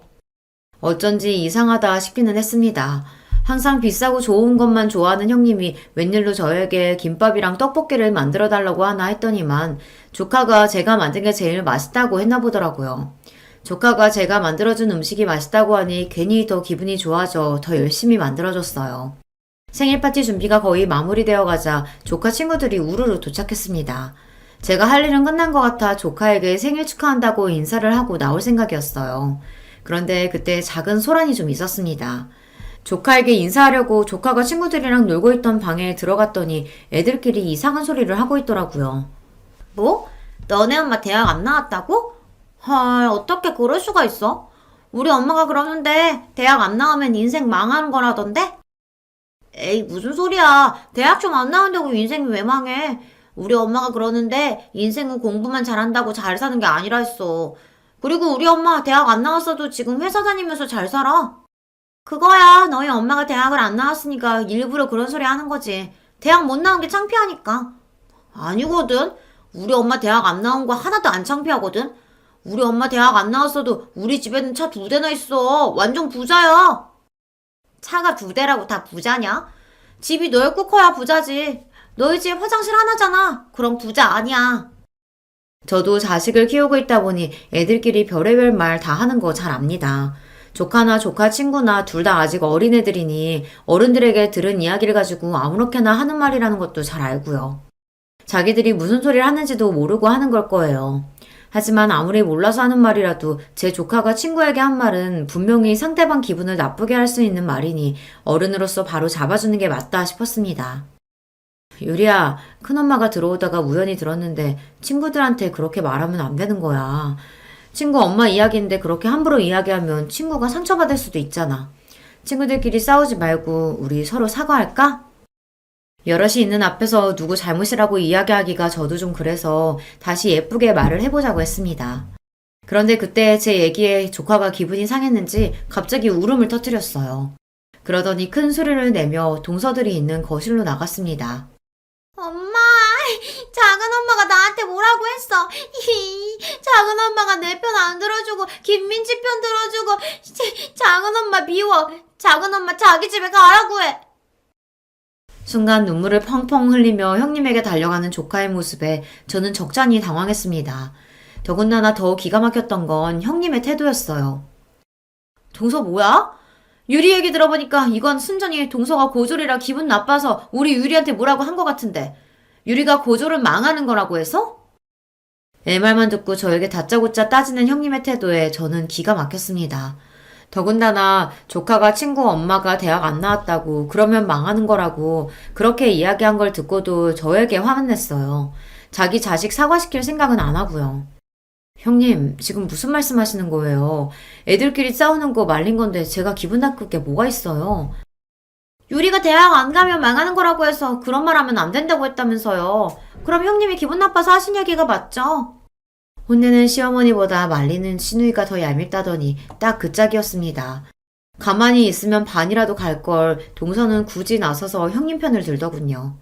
어쩐지 이상하다 싶기는 했습니다. 항상 비싸고 좋은 것만 좋아하는 형님이 웬일로 저에게 김밥이랑 떡볶이를 만들어 달라고 하나 했더니만 조카가 제가 만든 게 제일 맛있다고 했나 보더라고요. 조카가 제가 만들어준 음식이 맛있다고 하니 괜히 더 기분이 좋아져 더 열심히 만들어줬어요. 생일 파티 준비가 거의 마무리되어 가자 조카 친구들이 우르르 도착했습니다. 제가 할 일은 끝난 것 같아 조카에게 생일 축하한다고 인사를 하고 나올 생각이었어요. 그런데 그때 작은 소란이 좀 있었습니다. 조카에게 인사하려고 조카가 친구들이랑 놀고 있던 방에 들어갔더니 애들끼리 이상한 소리를 하고 있더라고요. 뭐? 너네 엄마 대학 안 나왔다고? 헐, 어떻게 그럴 수가 있어? 우리 엄마가 그러는데 대학 안 나오면 인생 망하는 거라던데? 에이, 무슨 소리야. 대학 좀 안 나온다고 인생이 왜 망해? 우리 엄마가 그러는데 인생은 공부만 잘한다고 잘 사는 게 아니라 했어. 그리고 우리 엄마 대학 안 나왔어도 지금 회사 다니면서 잘 살아. 그거야, 너희 엄마가 대학을 안 나왔으니까 일부러 그런 소리 하는 거지. 대학 못 나온 게 창피하니까. 아니거든. 우리 엄마 대학 안 나온 거 하나도 안 창피하거든. 우리 엄마 대학 안 나왔어도 우리 집에는 차 2대나 있어. 완전 부자야. 차가 2대라고 다 부자냐? 집이 넓고 커야 부자지. 너희 집 화장실 하나잖아. 그럼 부자 아니야. 저도 자식을 키우고 있다 보니 애들끼리 별의별 말 다 하는 거 잘 압니다. 조카나 조카 친구나 둘 다 아직 어린애들이니 어른들에게 들은 이야기를 가지고 아무렇게나 하는 말이라는 것도 잘 알고요. 자기들이 무슨 소리를 하는지도 모르고 하는 걸 거예요. 하지만 아무리 몰라서 하는 말이라도 제 조카가 친구에게 한 말은 분명히 상대방 기분을 나쁘게 할 수 있는 말이니 어른으로서 바로 잡아주는 게 맞다 싶었습니다. 유리야, 큰엄마가 들어오다가 우연히 들었는데 친구들한테 그렇게 말하면 안 되는 거야. 친구 엄마 이야기인데 그렇게 함부로 이야기하면 친구가 상처받을 수도 있잖아. 친구들끼리 싸우지 말고 우리 서로 사과할까? 여럿이 있는 앞에서 누구 잘못이라고 이야기하기가 저도 좀 그래서 다시 예쁘게 말을 해보자고 했습니다. 그런데 그때 제 얘기에 조카가 기분이 상했는지 갑자기 울음을 터뜨렸어요. 그러더니 큰 소리를 내며 동서들이 있는 거실로 나갔습니다. 엄마, 작은 엄마가 나한테 뭐라고 했어? 작은 엄마가 내 편 안 들어주고 김민지 편 들어주고 작은 엄마 미워. 작은 엄마 자기 집에 가라고 해. 순간 눈물을 펑펑 흘리며 형님에게 달려가는 조카의 모습에 저는 적잖이 당황했습니다. 더군다나 더 기가 막혔던 건 형님의 태도였어요. 동서 뭐야? 유리 얘기 들어보니까 이건 순전히 동서가 고졸이라 기분 나빠서 우리 유리한테 뭐라고 한 것 같은데 유리가 고졸은 망하는 거라고 해서? 애 말만 듣고 저에게 다짜고짜 따지는 형님의 태도에 저는 기가 막혔습니다. 더군다나 조카가 친구 엄마가 대학 안 나왔다고 그러면 망하는 거라고 그렇게 이야기한 걸 듣고도 저에게 화만 냈어요. 자기 자식 사과시킬 생각은 안 하고요. 형님, 지금 무슨 말씀 하시는 거예요? 애들끼리 싸우는 거 말린 건데 제가 기분 나쁠 게 뭐가 있어요? 유리가 대학 안 가면 망하는 거라고 해서 그런 말 하면 안 된다고 했다면서요. 그럼 형님이 기분 나빠서 하신 얘기가 맞죠? 혼내는 시어머니보다 말리는 시누이가 더 얄밉다더니 딱 그 짝이었습니다. 가만히 있으면 반이라도 갈 걸 동서는 굳이 나서서 형님 편을 들더군요.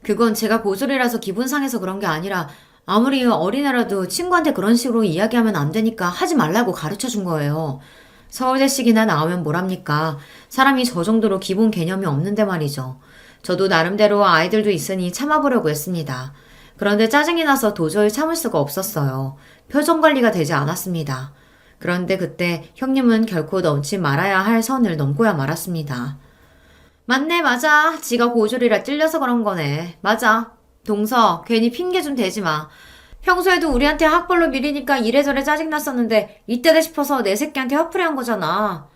그건 제가 고졸이라서 기분 상해서 그런 게 아니라 아무리 어린애라도 친구한테 그런 식으로 이야기하면 안 되니까 하지 말라고 가르쳐 준 거예요. 서울대식이나 나오면 뭐랍니까? 사람이 저 정도로 기본 개념이 없는데 말이죠. 저도 나름대로 아이들도 있으니 참아보려고 했습니다. 그런데 짜증이 나서 도저히 참을 수가 없었어요. 표정 관리가 되지 않았습니다. 그런데 그때 형님은 결코 넘지 말아야 할 선을 넘고야 말았습니다. 맞네, 맞아. 지가 고졸이라 찔려서 그런 거네. 맞아. 동서, 괜히 핑계 좀 대지 마. 평소에도 우리한테 학벌로 밀리니까 이래저래 짜증났었는데 이때다 싶어서 내 새끼한테 화풀이한 거잖아.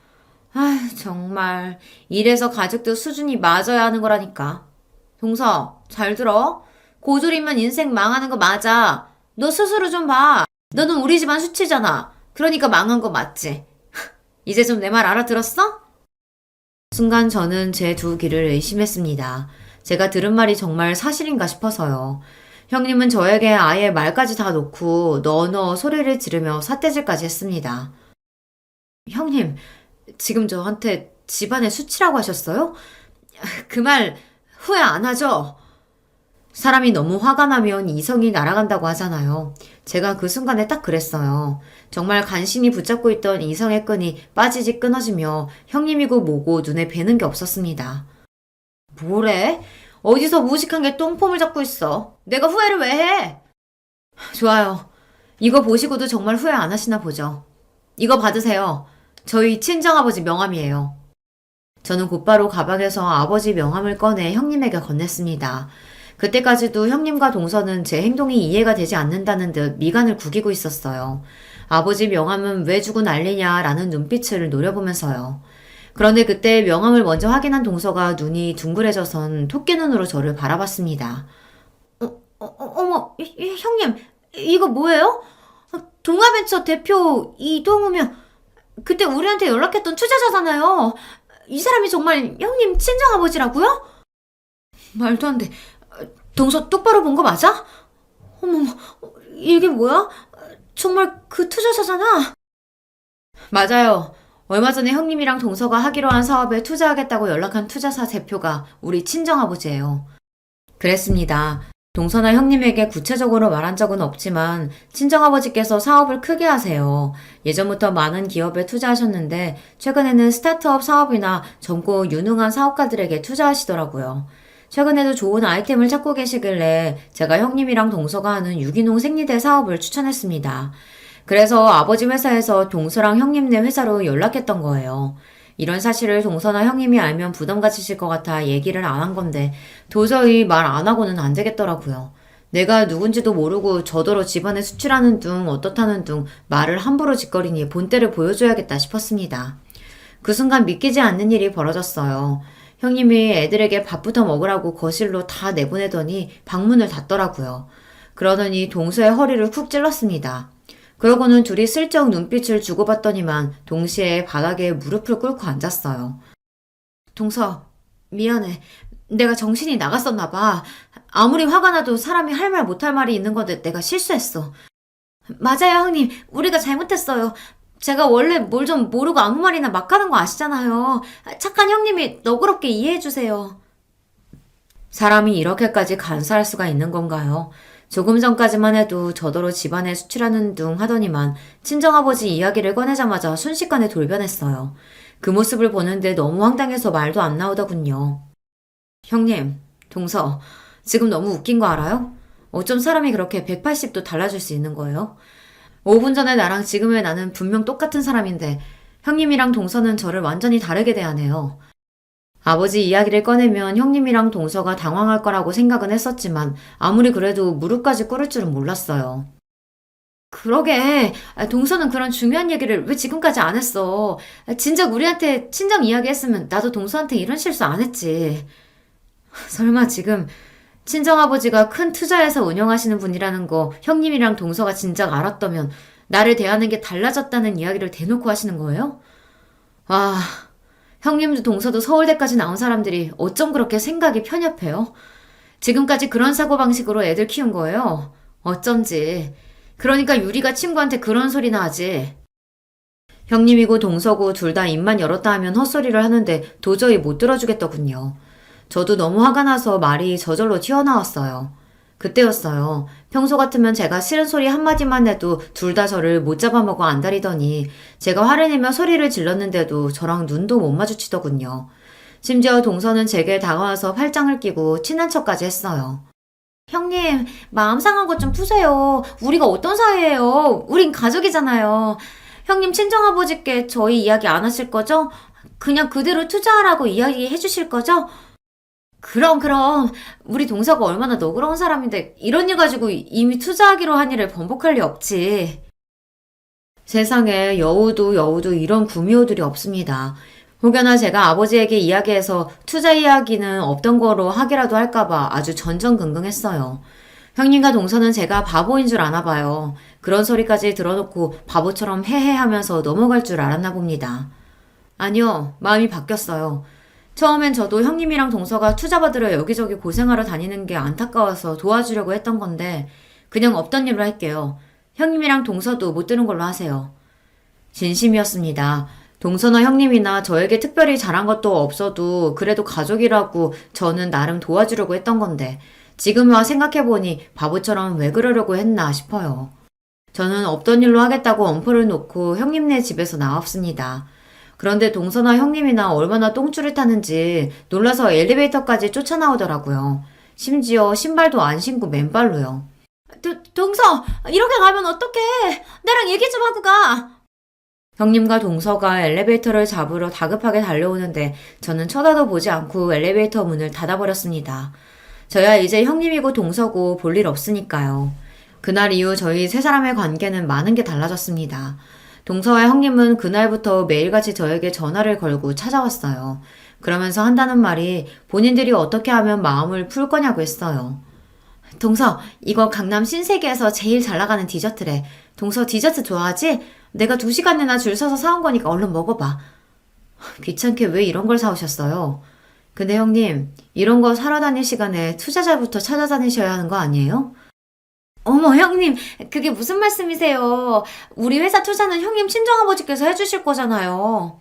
아휴, 정말. 이래서 가족도 수준이 맞아야 하는 거라니까. 동서, 잘 들어. 고졸이면 인생 망하는 거 맞아. 너 스스로 좀 봐. 너는 우리 집안 수치잖아. 그러니까 망한 거 맞지? 이제 좀 내 말 알아들었어? 순간 저는 제 두 귀를 의심했습니다. 제가 들은 말이 정말 사실인가 싶어서요. 형님은 저에게 아예 말까지 다 놓고 너너 소리를 지르며 삿대질까지 했습니다. 형님, 지금 저한테 집안의 수치라고 하셨어요? 그 말 후회 안 하죠? 사람이 너무 화가 나면 이성이 날아간다고 하잖아요. 제가 그 순간에 딱 그랬어요. 정말 간신히 붙잡고 있던 이성의 끈이 빠지지 끊어지며 형님이고 뭐고 눈에 뵈는 게 없었습니다. 뭐래? 어디서 무식한 게 똥폼을 잡고 있어. 내가 후회를 왜 해? 좋아요. 이거 보시고도 정말 후회 안 하시나 보죠. 이거 받으세요. 저희 친정아버지 명함이에요. 저는 곧바로 가방에서 아버지 명함을 꺼내 형님에게 건넸습니다. 그때까지도 형님과 동서는 제 행동이 이해가 되지 않는다는 듯 미간을 구기고 있었어요. 아버지 명함은 왜 주고 난리냐라는 눈빛을 노려보면서요. 그런데 그때 명함을 먼저 확인한 동서가 눈이 둥그레져선 토끼 눈으로 저를 바라봤습니다. 어머, 형님, 이거 뭐예요? 동아벤처 대표 이동우면 그때 우리한테 연락했던 투자자잖아요. 이 사람이 정말 형님 친정아버지라고요? 말도 안 돼. 동서 똑바로 본 거 맞아? 어머머, 이게 뭐야? 정말 그 투자자잖아. 맞아요. 얼마 전에 형님이랑 동서가 하기로 한 사업에 투자하겠다고 연락한 투자사 대표가 우리 친정아버지예요. 그랬습니다. 동서나 형님에게 구체적으로 말한 적은 없지만 친정아버지께서 사업을 크게 하세요. 예전부터 많은 기업에 투자하셨는데 최근에는 스타트업 사업이나 젊고 유능한 사업가들에게 투자하시더라고요. 최근에도 좋은 아이템을 찾고 계시길래 제가 형님이랑 동서가 하는 유기농 생리대 사업을 추천했습니다. 그래서 아버지 회사에서 동서랑 형님네 회사로 연락했던 거예요. 이런 사실을 동서나 형님이 알면 부담 가지실 것 같아 얘기를 안 한 건데 도저히 말 안 하고는 안 되겠더라고요. 내가 누군지도 모르고 저더러 집안에 수출하는 둥 어떻다는 둥 말을 함부로 짓거리니 본때를 보여줘야겠다 싶었습니다. 그 순간 믿기지 않는 일이 벌어졌어요. 형님이 애들에게 밥부터 먹으라고 거실로 다 내보내더니 방문을 닫더라고요. 그러더니 동서의 허리를 쿡 찔렀습니다. 그러고는 둘이 슬쩍 눈빛을 주고받더니만 동시에 바닥에 무릎을 꿇고 앉았어요. 동서, 미안해. 내가 정신이 나갔었나 봐. 아무리 화가 나도 사람이 할 말 못할 말이 있는 건데 내가 실수했어. 맞아요, 형님. 우리가 잘못했어요. 제가 원래 뭘 좀 모르고 아무 말이나 막 하는 거 아시잖아요. 착한 형님이 너그럽게 이해해주세요. 사람이 이렇게까지 간사할 수가 있는 건가요? 조금 전까지만 해도 저더러 집안에 수출하는 둥 하더니만 친정아버지 이야기를 꺼내자마자 순식간에 돌변했어요. 그 모습을 보는데 너무 황당해서 말도 안 나오더군요. 형님, 동서, 지금 너무 웃긴 거 알아요? 어쩜 사람이 그렇게 180도 달라질 수 있는 거예요? 5분 전에 나랑 지금의 나는 분명 똑같은 사람인데 형님이랑 동서는 저를 완전히 다르게 대하네요. 아버지 이야기를 꺼내면 형님이랑 동서가 당황할 거라고 생각은 했었지만 아무리 그래도 무릎까지 꿇을 줄은 몰랐어요. 그러게. 동서는 그런 중요한 얘기를 왜 지금까지 안 했어? 진작 우리한테 친정 이야기했으면 나도 동서한테 이런 실수 안 했지. 설마 지금 친정아버지가 큰 투자회사 운영하시는 분이라는 거 형님이랑 동서가 진작 알았다면 나를 대하는 게 달라졌다는 이야기를 대놓고 하시는 거예요? 아, 형님도 동서도 서울대까지 나온 사람들이 어쩜 그렇게 생각이 편협해요? 지금까지 그런 사고방식으로 애들 키운 거예요. 어쩐지. 그러니까 유리가 친구한테 그런 소리나 하지. 형님이고 동서고 둘 다 입만 열었다 하면 헛소리를 하는데 도저히 못 들어주겠더군요. 저도 너무 화가 나서 말이 저절로 튀어나왔어요. 그때였어요. 평소 같으면 제가 싫은 소리 한마디만 해도 둘 다 저를 못 잡아먹어 안달이더니 제가 화를 내며 소리를 질렀는데도 저랑 눈도 못 마주치더군요. 심지어 동서는 제게 다가와서 팔짱을 끼고 친한 척까지 했어요. 형님, 마음 상한 것 좀 푸세요. 우리가 어떤 사이예요? 우린 가족이잖아요. 형님 친정아버지께 저희 이야기 안 하실 거죠? 그냥 그대로 투자하라고 이야기해 주실 거죠? 그럼. 우리 동서가 얼마나 너그러운 사람인데 이런 일 가지고 이미 투자하기로 한 일을 번복할 리 없지. 세상에 여우도 이런 구미호들이 없습니다. 혹여나 제가 아버지에게 이야기해서 투자 이야기는 없던 거로 하기라도 할까봐 아주 전전긍긍했어요. 형님과 동서는 제가 바보인 줄 아나 봐요. 그런 소리까지 들어놓고 바보처럼 헤헤하면서 넘어갈 줄 알았나 봅니다. 아니요, 마음이 바뀌었어요. 처음엔 저도 형님이랑 동서가 투자 받으러 여기저기 고생하러 다니는 게 안타까워서 도와주려고 했던 건데 그냥 없던 일로 할게요. 형님이랑 동서도 못 들은 걸로 하세요. 진심이었습니다. 동서나 형님이나 저에게 특별히 잘한 것도 없어도 그래도 가족이라고 저는 나름 도와주려고 했던 건데 지금 와 생각해보니 바보처럼 왜 그러려고 했나 싶어요. 저는 없던 일로 하겠다고 엄포를 놓고 형님네 집에서 나왔습니다. 그런데 동서나 형님이나 얼마나 똥줄을 타는지 놀라서 엘리베이터까지 쫓아나오더라고요. 심지어 신발도 안 신고 맨발로요. 동서, 이렇게 가면 어떡해? 나랑 얘기 좀 하고 가. 형님과 동서가 엘리베이터를 잡으러 다급하게 달려오는데 저는 쳐다도 보지 않고 엘리베이터 문을 닫아버렸습니다. 저야 이제 형님이고 동서고 볼 일 없으니까요. 그날 이후 저희 세 사람의 관계는 많은 게 달라졌습니다. 동서와 형님은 그날부터 매일같이 저에게 전화를 걸고 찾아왔어요. 그러면서 한다는 말이 본인들이 어떻게 하면 마음을 풀 거냐고 했어요. 동서, 이거 강남 신세계에서 제일 잘 나가는 디저트래. 동서 디저트 좋아하지? 내가 2시간이나 줄 서서 사온 거니까 얼른 먹어봐. 귀찮게 왜 이런 걸 사오셨어요? 근데 형님, 이런 거 사러 다닐 시간에 투자자부터 찾아다니셔야 하는 거 아니에요? 어머, 형님, 그게 무슨 말씀이세요? 우리 회사 투자는 형님 친정아버지께서 해주실 거잖아요.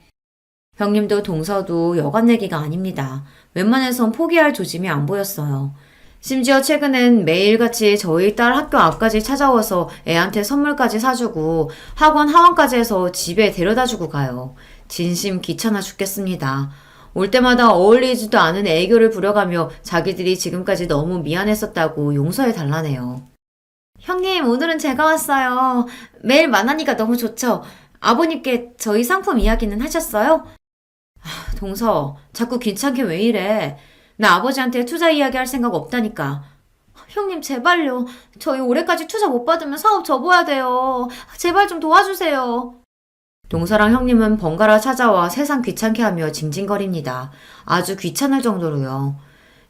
형님도 동서도 여간 내기가 아닙니다. 웬만해선 포기할 조짐이 안 보였어요. 심지어 최근엔 매일같이 저희 딸 학교 앞까지 찾아와서 애한테 선물까지 사주고 학원 하원까지 해서 집에 데려다주고 가요. 진심 귀찮아 죽겠습니다. 올 때마다 어울리지도 않은 애교를 부려가며 자기들이 지금까지 너무 미안했었다고 용서해 달라네요. 형님, 오늘은 제가 왔어요. 매일 만나니까 너무 좋죠? 아버님께 저희 상품 이야기는 하셨어요? 동서, 자꾸 귀찮게 왜 이래? 나 아버지한테 투자 이야기 할 생각 없다니까. 형님, 제발요. 저희 올해까지 투자 못 받으면 사업 접어야 돼요. 제발 좀 도와주세요. 동서랑 형님은 번갈아 찾아와 세상 귀찮게 하며 징징거립니다. 아주 귀찮을 정도로요.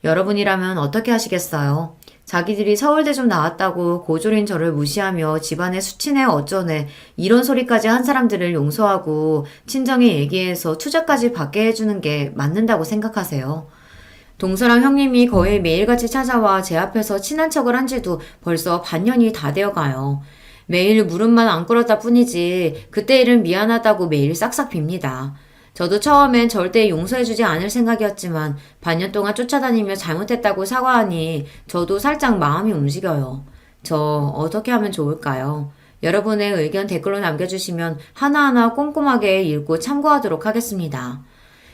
여러분이라면 어떻게 하시겠어요? 자기들이 서울대 좀 나왔다고 고졸인 저를 무시하며 집안에 수치네 어쩌네 이런 소리까지 한 사람들을 용서하고 친정에 얘기해서 투자까지 받게 해주는 게 맞는다고 생각하세요? 동서랑 형님이 거의 매일같이 찾아와 제 앞에서 친한 척을 한 지도 벌써 반년이 다 되어가요. 매일 무릎만 안 꿇었다 뿐이지 그때 일은 미안하다고 매일 싹싹 빕니다. 저도 처음엔 절대 용서해주지 않을 생각이었지만 반년 동안 쫓아다니며 잘못했다고 사과하니 저도 살짝 마음이 움직여요. 저 어떻게 하면 좋을까요? 여러분의 의견 댓글로 남겨주시면 하나하나 꼼꼼하게 읽고 참고하도록 하겠습니다.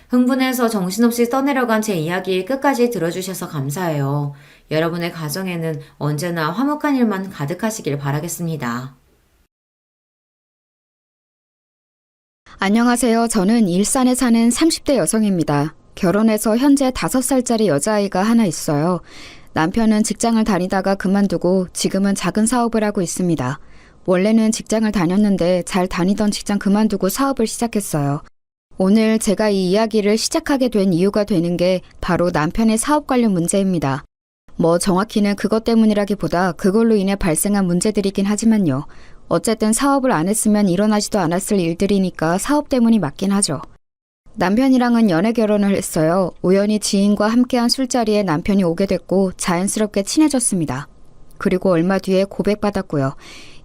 흥분해서 정신없이 떠내려간 제 이야기 끝까지 들어주셔서 감사해요. 여러분의 가정에는 언제나 화목한 일만 가득하시길 바라겠습니다. 안녕하세요. 저는 일산에 사는 30대 여성입니다. 결혼해서 현재 5살짜리 여자아이가 하나 있어요. 남편은 직장을 다니다가 그만두고 지금은 작은 사업을 하고 있습니다. 원래는 직장을 다녔는데 잘 다니던 직장 그만두고 사업을 시작했어요. 오늘 제가 이 이야기를 시작하게 된 이유가 되는 게 바로 남편의 사업 관련 문제입니다. 뭐 정확히는 그것 때문이라기보다 그걸로 인해 발생한 문제들이긴 하지만요. 어쨌든 사업을 안 했으면 일어나지도 않았을 일들이니까 사업 때문이 맞긴 하죠. 남편이랑은 연애 결혼을 했어요. 우연히 지인과 함께한 술자리에 남편이 오게 됐고 자연스럽게 친해졌습니다. 그리고 얼마 뒤에 고백받았고요.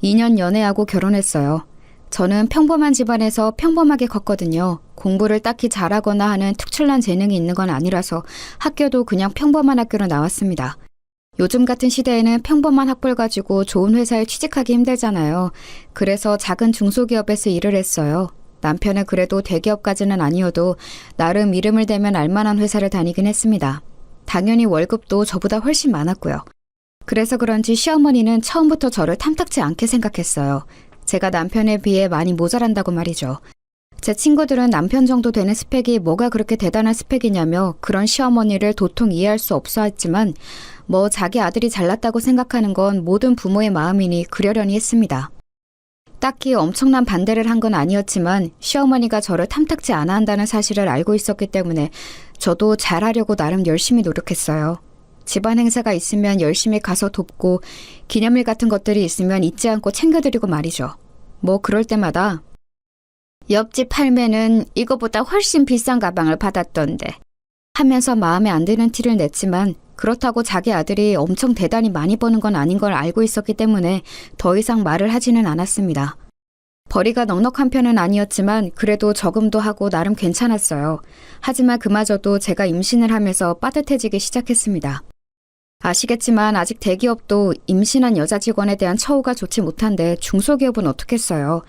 2년 연애하고 결혼했어요. 저는 평범한 집안에서 평범하게 컸거든요. 공부를 딱히 잘하거나 하는 특출난 재능이 있는 건 아니라서 학교도 그냥 평범한 학교로 나왔습니다. 요즘 같은 시대에는 평범한 학벌 가지고 좋은 회사에 취직하기 힘들잖아요. 그래서 작은 중소기업에서 일을 했어요. 남편은 그래도 대기업까지는 아니어도 나름 이름을 대면 알만한 회사를 다니긴 했습니다. 당연히 월급도 저보다 훨씬 많았고요. 그래서 그런지 시어머니는 처음부터 저를 탐탁지 않게 생각했어요. 제가 남편에 비해 많이 모자란다고 말이죠. 제 친구들은 남편 정도 되는 스펙이 뭐가 그렇게 대단한 스펙이냐며 그런 시어머니를 도통 이해할 수 없어 했지만 뭐 자기 아들이 잘났다고 생각하는 건 모든 부모의 마음이니 그러려니 했습니다. 딱히 엄청난 반대를 한 건 아니었지만 시어머니가 저를 탐탁지 않아 한다는 사실을 알고 있었기 때문에 저도 잘하려고 나름 열심히 노력했어요. 집안 행사가 있으면 열심히 가서 돕고 기념일 같은 것들이 있으면 잊지 않고 챙겨드리고 말이죠. 뭐 그럴 때마다 옆집 할매는 이거보다 훨씬 비싼 가방을 받았던데 하면서 마음에 안 드는 티를 냈지만 그렇다고 자기 아들이 엄청 대단히 많이 버는 건 아닌 걸 알고 있었기 때문에 더 이상 말을 하지는 않았습니다. 벌이가 넉넉한 편은 아니었지만 그래도 저금도 하고 나름 괜찮았어요. 하지만 그마저도 제가 임신을 하면서 빠듯해지기 시작했습니다. 아시겠지만 아직 대기업도 임신한 여자 직원에 대한 처우가 좋지 못한데 중소기업은 어떻겠어요.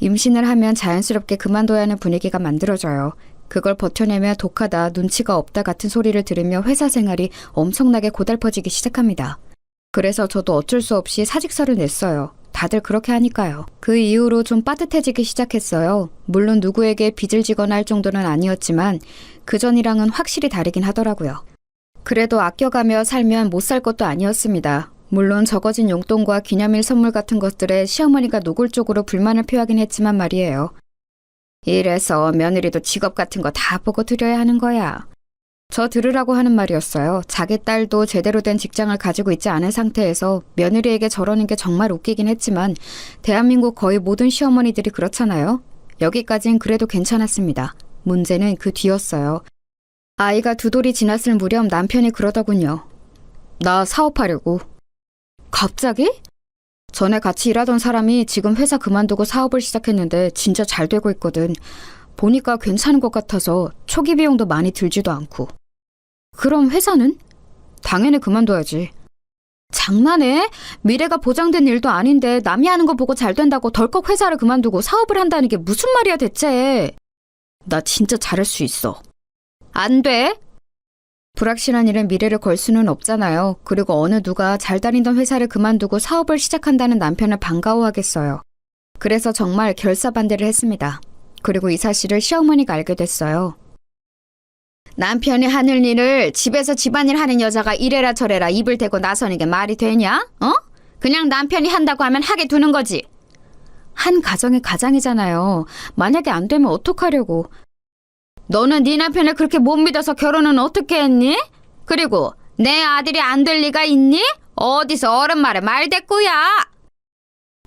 임신을 하면 자연스럽게 그만둬야 하는 분위기가 만들어져요. 그걸 버텨내며 독하다, 눈치가 없다 같은 소리를 들으며 회사 생활이 엄청나게 고달퍼지기 시작합니다. 그래서 저도 어쩔 수 없이 사직서를 냈어요. 다들 그렇게 하니까요. 그 이후로 좀 빠듯해지기 시작했어요. 물론 누구에게 빚을 지거나 할 정도는 아니었지만 그전이랑은 확실히 다르긴 하더라고요. 그래도 아껴가며 살면 못 살 것도 아니었습니다. 물론 적어진 용돈과 기념일 선물 같은 것들에 시어머니가 노골적으로 불만을 표하긴 했지만 말이에요. 이래서 며느리도 직업 같은 거 다 보고 드려야 하는 거야. 저 들으라고 하는 말이었어요. 자기 딸도 제대로 된 직장을 가지고 있지 않은 상태에서 며느리에게 저러는 게 정말 웃기긴 했지만 대한민국 거의 모든 시어머니들이 그렇잖아요. 여기까진 그래도 괜찮았습니다. 문제는 그 뒤였어요. 아이가 2돌이 지났을 무렵 남편이 그러더군요. 나 사업하려고. 갑자기? 전에 같이 일하던 사람이 지금 회사 그만두고 사업을 시작했는데 진짜 잘 되고 있거든. 보니까 괜찮은 것 같아서 초기 비용도 많이 들지도 않고. 그럼 회사는? 당연히 그만둬야지. 장난해? 미래가 보장된 일도 아닌데 남이 하는 거 보고 잘 된다고 덜컥 회사를 그만두고 사업을 한다는 게 무슨 말이야 대체. 나 진짜 잘할 수 있어. 안 돼? 불확실한 일은 미래를 걸 수는 없잖아요. 그리고 어느 누가 잘 다니던 회사를 그만두고 사업을 시작한다는 남편을 반가워하겠어요. 그래서 정말 결사반대를 했습니다. 그리고 이 사실을 시어머니가 알게 됐어요. 남편이 하는 일을 집에서 집안일 하는 여자가 이래라 저래라 입을 대고 나서는 게 말이 되냐? 어? 그냥 남편이 한다고 하면 하게 두는 거지. 한 가정의 가장이잖아요. 만약에 안 되면 어떡하려고. 너는 네 남편을 그렇게 못 믿어서 결혼은 어떻게 했니? 그리고 내 아들이 안 될 리가 있니? 어디서 어른 말에 말대꾸야.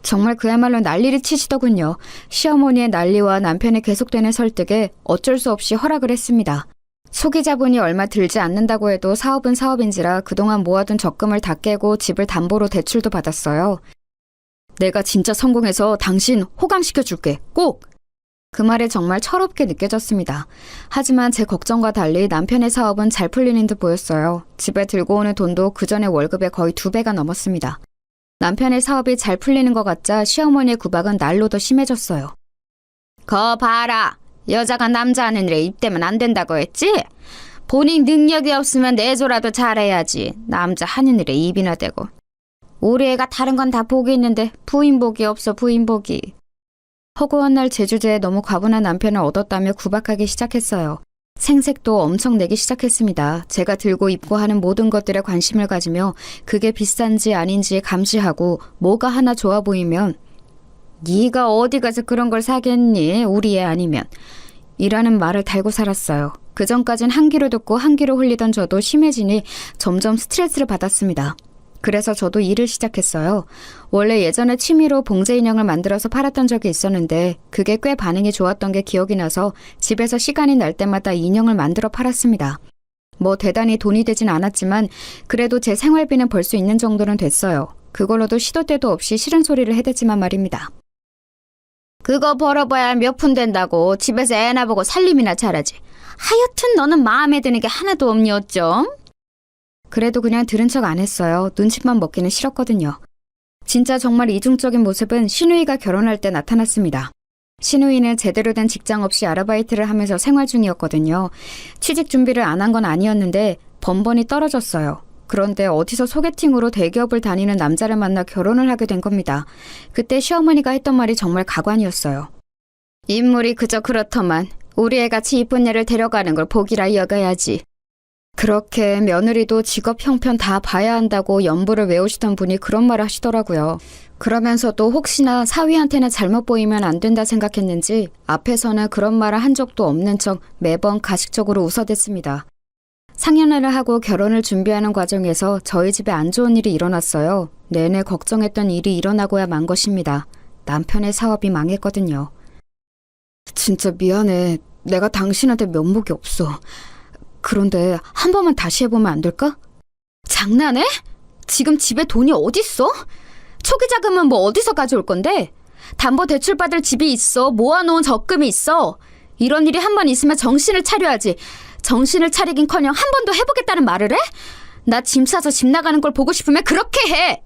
정말 그야말로 난리를 치시더군요. 시어머니의 난리와 남편의 계속되는 설득에 어쩔 수 없이 허락을 했습니다. 소기 자본이 얼마 들지 않는다고 해도 사업은 사업인지라 그동안 모아둔 적금을 다 깨고 집을 담보로 대출도 받았어요. 내가 진짜 성공해서 당신 호강시켜줄게. 꼭! 그 말에 정말 철없게 느껴졌습니다. 하지만 제 걱정과 달리 남편의 사업은 잘 풀리는 듯 보였어요. 집에 들고 오는 돈도 그전의 월급의 거의 2배가 넘었습니다. 남편의 사업이 잘 풀리는 것 같자 시어머니의 구박은 날로 더 심해졌어요. 거 봐라. 여자가 남자 하는 일에 입대면 안 된다고 했지? 본인 능력이 없으면 내조라도 잘해야지. 남자 하는 일에 입이나 대고. 우리 애가 다른 건 다 복이 있는데 부인복이 없어 부인복이. 허구한 날 제주제에 너무 과분한 남편을 얻었다며 구박하기 시작했어요. 생색도 엄청 내기 시작했습니다. 제가 들고 입고 하는 모든 것들에 관심을 가지며 그게 비싼지 아닌지 감시하고 뭐가 하나 좋아 보이면 네가 어디 가서 그런 걸 사겠니? 우리 애 아니면. 이라는 말을 달고 살았어요. 그전까진 한 귀로 듣고 한 귀로 흘리던 저도 심해지니 점점 스트레스를 받았습니다. 그래서 저도 일을 시작했어요. 원래 예전에 취미로 봉제 인형을 만들어서 팔았던 적이 있었는데 그게 꽤 반응이 좋았던 게 기억이 나서 집에서 시간이 날 때마다 인형을 만들어 팔았습니다. 뭐 대단히 돈이 되진 않았지만 그래도 제 생활비는 벌 수 있는 정도는 됐어요. 그걸로도 시도 때도 없이 싫은 소리를 해댔지만 말입니다. 그거 벌어봐야 몇 푼 된다고 집에서 애나 보고 살림이나 잘하지. 하여튼 너는 마음에 드는 게 하나도 없니 어쩜? 그래도 그냥 들은 척 안 했어요. 눈치만 먹기는 싫었거든요. 진짜 정말 이중적인 모습은 신우이가 결혼할 때 나타났습니다. 신우이는 제대로 된 직장 없이 아르바이트를 하면서 생활 중이었거든요. 취직 준비를 안 한 건 아니었는데 번번이 떨어졌어요. 그런데 어디서 소개팅으로 대기업을 다니는 남자를 만나 결혼을 하게 된 겁니다. 그때 시어머니가 했던 말이 정말 가관이었어요. 인물이 그저 그렇더만 우리 애같이 이쁜 애를 데려가는 걸 복이라 여겨야지. 그렇게 며느리도 직업 형편 다 봐야 한다고 연부를 외우시던 분이 그런 말을 하시더라고요. 그러면서도 혹시나 사위한테는 잘못 보이면 안 된다 생각했는지 앞에서는 그런 말을 한 적도 없는 척 매번 가식적으로 웃어댔습니다. 상견례를 하고 결혼을 준비하는 과정에서 저희 집에 안 좋은 일이 일어났어요. 내내 걱정했던 일이 일어나고야 만 것입니다. 남편의 사업이 망했거든요. 진짜 미안해. 내가 당신한테 면목이 없어. 그런데 한 번만 다시 해보면 안 될까? 장난해? 지금 집에 돈이 어딨어? 초기 자금은 뭐 어디서 가져올 건데? 담보대출 받을 집이 있어. 모아놓은 적금이 있어. 이런 일이 한 번 있으면 정신을 차려야지. 정신을 차리긴커녕 한 번 더 해보겠다는 말을 해? 나 짐 싸서 집 나가는 걸 보고 싶으면 그렇게 해!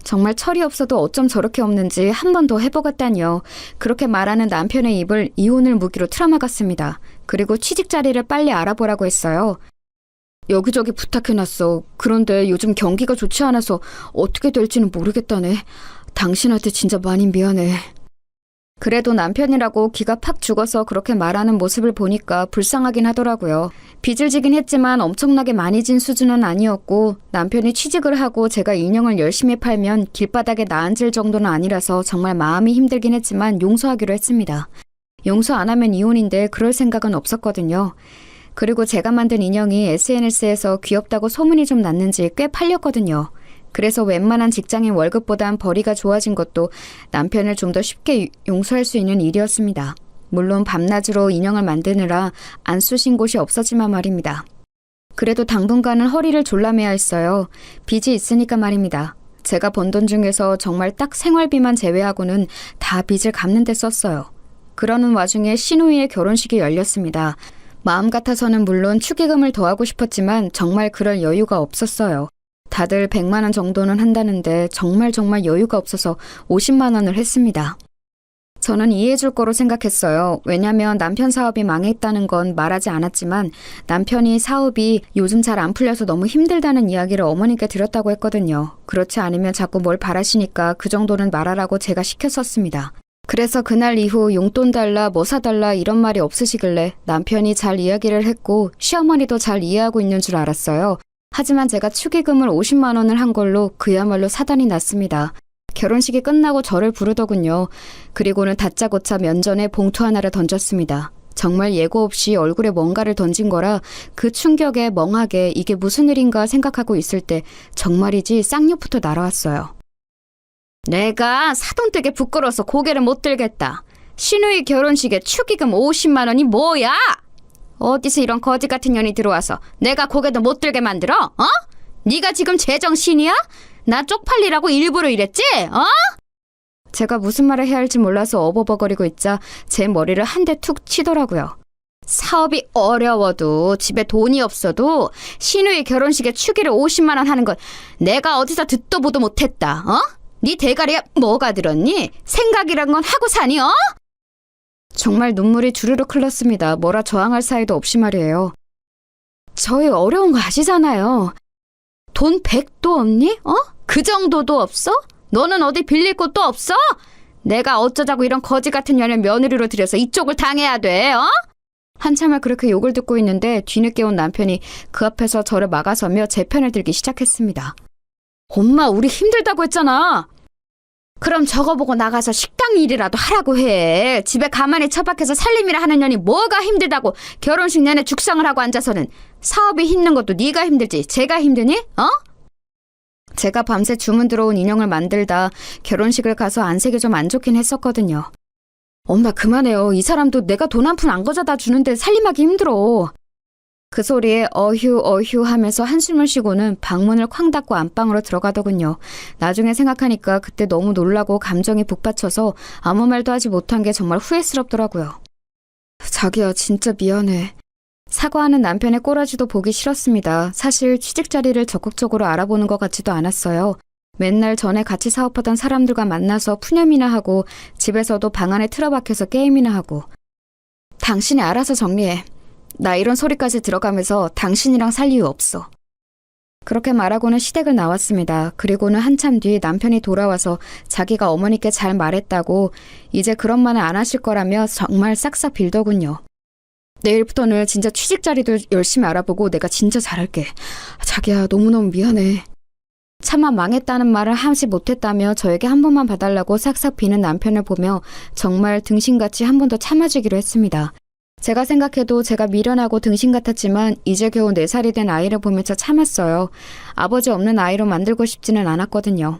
정말 철이 없어도 어쩜 저렇게 없는지 한 번 더 해보겠다니요. 그렇게 말하는 남편의 입을 이혼을 무기로 틀어막았습니다. 그리고 취직 자리를 빨리 알아보라고 했어요. 여기저기 부탁해놨어. 그런데 요즘 경기가 좋지 않아서 어떻게 될지는 모르겠다네. 당신한테 진짜 많이 미안해. 그래도 남편이라고 기가 팍 죽어서 그렇게 말하는 모습을 보니까 불쌍하긴 하더라고요. 빚을 지긴 했지만 엄청나게 많이 진 수준은 아니었고 남편이 취직을 하고 제가 인형을 열심히 팔면 길바닥에 나앉을 정도는 아니라서 정말 마음이 힘들긴 했지만 용서하기로 했습니다. 용서 안 하면 이혼인데 그럴 생각은 없었거든요. 그리고 제가 만든 인형이 SNS에서 귀엽다고 소문이 좀 났는지 꽤 팔렸거든요. 그래서 웬만한 직장인 월급보단 벌이가 좋아진 것도 남편을 좀 더 쉽게 용서할 수 있는 일이었습니다. 물론 밤낮으로 인형을 만드느라 안 쑤신 곳이 없었지만 말입니다. 그래도 당분간은 허리를 졸라매야 했어요. 빚이 있으니까 말입니다. 제가 번 돈 중에서 정말 딱 생활비만 제외하고는 다 빚을 갚는 데 썼어요. 그러는 와중에 신우이의 결혼식이 열렸습니다. 마음 같아서는 물론 축의금을 더하고 싶었지만 정말 그럴 여유가 없었어요. 다들 100만 원 정도는 한다는데 정말 여유가 없어서 50만 원을 했습니다. 저는 이해해줄 거로 생각했어요. 왜냐면 남편 사업이 망했다는 건 말하지 않았지만 남편이 사업이 요즘 잘 안 풀려서 너무 힘들다는 이야기를 어머니께 들었다고 했거든요. 그렇지 않으면 자꾸 뭘 바라시니까 그 정도는 말하라고 제가 시켰었습니다. 그래서 그날 이후 용돈 달라 뭐 사달라 이런 말이 없으시길래 남편이 잘 이야기를 했고 시어머니도 잘 이해하고 있는 줄 알았어요. 하지만 제가 축의금을 50만 원을 한 걸로 그야말로 사단이 났습니다. 결혼식이 끝나고 저를 부르더군요. 그리고는 다짜고짜 면전에 봉투 하나를 던졌습니다. 정말 예고 없이 얼굴에 뭔가를 던진 거라 그 충격에 멍하게 이게 무슨 일인가 생각하고 있을 때 정말이지 쌍욕부터 날아왔어요. 내가 사돈댁에 부끄러워서 고개를 못 들겠다. 신우이 결혼식에 축의금 50만 원이 뭐야? 어디서 이런 거지 같은 년이 들어와서 내가 고개도 못 들게 만들어? 어? 네가 지금 제정신이야? 나 쪽팔리라고 일부러 이랬지? 어? 제가 무슨 말을 해야 할지 몰라서 어버버거리고 있자 제 머리를 한 대 툭 치더라고요. 사업이 어려워도 집에 돈이 없어도 신우이 결혼식에 축의를 50만 원 하는 건 내가 어디서 듣도 보도 못했다. 어? 네 대가리에 뭐가 들었니? 생각이란 건 하고 사니? 어? 정말 눈물이 주르륵 흘렀습니다. 뭐라 저항할 사이도 없이 말이에요. 저희 어려운 거 아시잖아요. 돈 100도 없니? 어? 그 정도도 없어? 너는 어디 빌릴 곳도 없어? 내가 어쩌자고 이런 거지 같은 년을 며느리로 들여서 이쪽을 당해야 돼, 어? 한참을 그렇게 욕을 듣고 있는데 뒤늦게 온 남편이 그 앞에서 저를 막아서며 제 편을 들기 시작했습니다. 엄마, 우리 힘들다고 했잖아. 그럼 저거 보고 나가서 식당 일이라도 하라고 해. 집에 가만히 처박혀서 살림이라 하는 년이 뭐가 힘들다고 결혼식 내내 죽상을 하고 앉아서는. 사업이 힘든 것도 네가 힘들지 제가 힘드니? 어? 제가 밤새 주문 들어온 인형을 만들다 결혼식을 가서 안색이 좀 안 좋긴 했었거든요. 엄마 그만해요. 이 사람도 내가 돈 한 푼 안 가져다 주는데 살림하기 힘들어. 그 소리에 어휴 하면서 한숨을 쉬고는 방문을 쾅 닫고 안방으로 들어가더군요. 나중에 생각하니까 그때 너무 놀라고 감정이 북받쳐서 아무 말도 하지 못한 게 정말 후회스럽더라고요. 자기야 진짜 미안해. 사과하는 남편의 꼬라지도 보기 싫었습니다. 사실 취직 자리를 적극적으로 알아보는 것 같지도 않았어요. 맨날 전에 같이 사업하던 사람들과 만나서 푸념이나 하고 집에서도 방 안에 틀어박혀서 게임이나 하고. 당신이 알아서 정리해. 나 이런 소리까지 들어가면서 당신이랑 살 이유 없어. 그렇게 말하고는 시댁을 나왔습니다. 그리고는 한참 뒤 남편이 돌아와서 자기가 어머니께 잘 말했다고 이제 그런 말은 안 하실 거라며 정말 싹싹 빌더군요. 내일부터는 진짜 취직 자리도 열심히 알아보고 내가 진짜 잘할게. 자기야 너무너무 미안해. 차마 망했다는 말을 하지 못했다며 저에게 한 번만 봐달라고 싹싹 비는 남편을 보며 정말 등신같이 한 번 더 참아주기로 했습니다. 제가 생각해도 제가 미련하고 등신 같았지만 이제 겨우 4살이 된 아이를 보면서 참았어요. 아버지 없는 아이로 만들고 싶지는 않았거든요.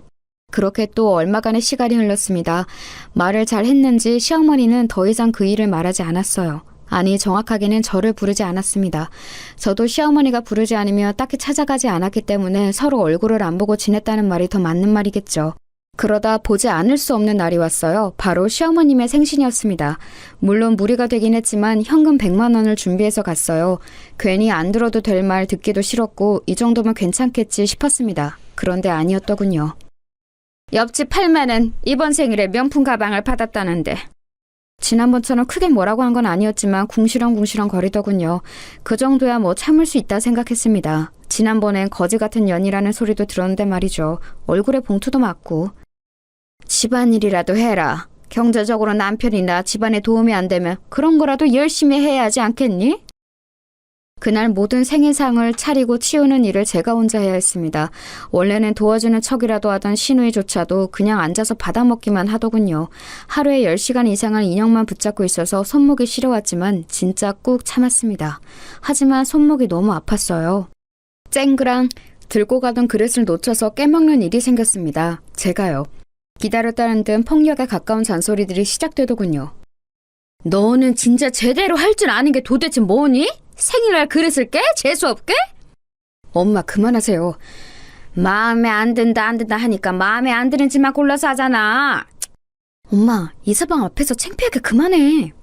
그렇게 또 얼마간의 시간이 흘렀습니다. 말을 잘 했는지 시어머니는 더 이상 그 일을 말하지 않았어요. 아니 정확하게는 저를 부르지 않았습니다. 저도 시어머니가 부르지 않으며 딱히 찾아가지 않았기 때문에 서로 얼굴을 안 보고 지냈다는 말이 더 맞는 말이겠죠. 그러다 보지 않을 수 없는 날이 왔어요. 바로 시어머님의 생신이었습니다. 물론 무리가 되긴 했지만 현금 100만 원을 준비해서 갔어요. 괜히 안 들어도 될 말 듣기도 싫었고 이 정도면 괜찮겠지 싶었습니다. 그런데 아니었더군요. 옆집 팔매는 이번 생일에 명품 가방을 받았다는데. 지난번처럼 크게 뭐라고 한 건 아니었지만 궁시렁궁시렁 거리더군요. 그 정도야 뭐 참을 수 있다 생각했습니다. 지난번엔 거지 같은 년이라는 소리도 들었는데 말이죠. 얼굴에 봉투도 맞고. 집안일이라도 해라. 경제적으로 남편이나 집안에 도움이 안 되면 그런 거라도 열심히 해야 하지 않겠니? 그날 모든 생일상을 차리고 치우는 일을 제가 혼자 해야 했습니다. 원래는 도와주는 척이라도 하던 시누이조차도 그냥 앉아서 받아먹기만 하더군요. 하루에 10시간 이상을 인형만 붙잡고 있어서 손목이 시려웠지만 진짜 꾹 참았습니다. 하지만 손목이 너무 아팠어요. 쨍그랑 들고 가던 그릇을 놓쳐서 깨먹는 일이 생겼습니다. 제가요. 기다렸다는 듯 폭력에 가까운 잔소리들이 시작되더군요. 너는 진짜 제대로 할 줄 아는 게 도대체 뭐니? 생일날 그릇을 깨? 재수없게? 엄마 그만하세요. 마음에 안 든다 하니까 마음에 안 드는 짓만 골라서 하잖아. 엄마 이서방 앞에서 창피하게 그만해.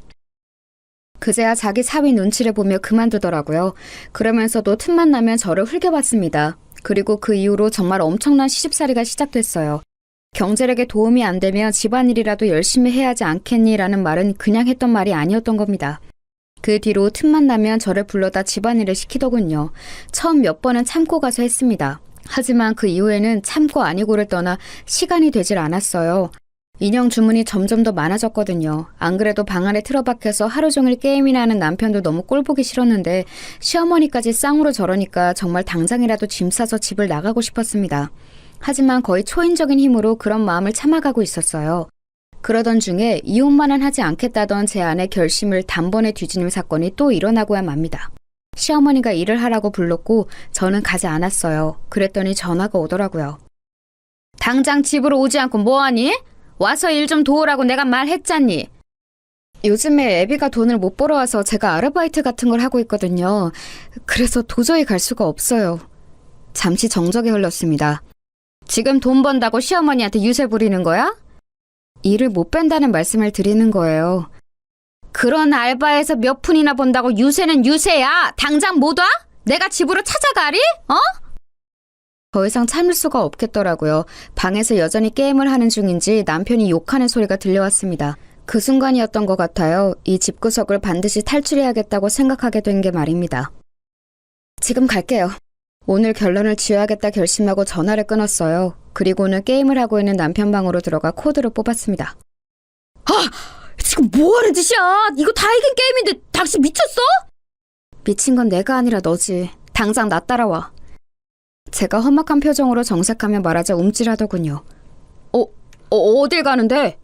그제야 자기 사위 눈치를 보며 그만두더라고요. 그러면서도 틈만 나면 저를 흘겨봤습니다. 그리고 그 이후로 정말 엄청난 시집살이가 시작됐어요. 경제력에 도움이 안 되면 집안일이라도 열심히 해야 하지 않겠니? 라는 말은 그냥 했던 말이 아니었던 겁니다. 그 뒤로 틈만 나면 저를 불러다 집안일을 시키더군요. 처음 몇 번은 참고 가서 했습니다. 하지만 그 이후에는 참고 아니고를 떠나 시간이 되질 않았어요. 인형 주문이 점점 더 많아졌거든요. 안 그래도 방 안에 틀어박혀서 하루 종일 게임이나 하는 남편도 너무 꼴보기 싫었는데 시어머니까지 쌍으로 저러니까 정말 당장이라도 짐 싸서 집을 나가고 싶었습니다. 하지만 거의 초인적인 힘으로 그런 마음을 참아가고 있었어요. 그러던 중에 이혼만은 하지 않겠다던 제 아내 결심을 단번에 뒤지는 사건이 또 일어나고야 맙니다. 시어머니가 일을 하라고 불렀고 저는 가지 않았어요. 그랬더니 전화가 오더라고요. 당장 집으로 오지 않고 뭐하니? 와서 일 좀 도우라고 내가 말했잖니. 요즘에 애비가 돈을 못 벌어와서 제가 아르바이트 같은 걸 하고 있거든요. 그래서 도저히 갈 수가 없어요. 잠시 정적이 흘렀습니다. 지금 돈 번다고 시어머니한테 유세 부리는 거야? 일을 못 뺀다는 말씀을 드리는 거예요. 그런 알바에서 몇 푼이나 번다고 유세는 유세야. 당장 못 와? 내가 집으로 찾아가리? 더 이상 참을 수가 없겠더라고요. 방에서 여전히 게임을 하는 중인지 남편이 욕하는 소리가 들려왔습니다. 그 순간이었던 것 같아요. 이 집구석을 반드시 탈출해야겠다고 생각하게 된 게 말입니다. 지금 갈게요. 오늘 결론을 지어야겠다 결심하고 전화를 끊었어요. 그리고는 게임을 하고 있는 남편 방으로 들어가 코드를 뽑았습니다. 지금 뭐하는 짓이야? 이거 다 이긴 게임인데 당신 미쳤어? 미친 건 내가 아니라 너지. 당장 나 따라와. 제가 험악한 표정으로 정색하며 말하자 움찔하더군요. 어딜 가는데?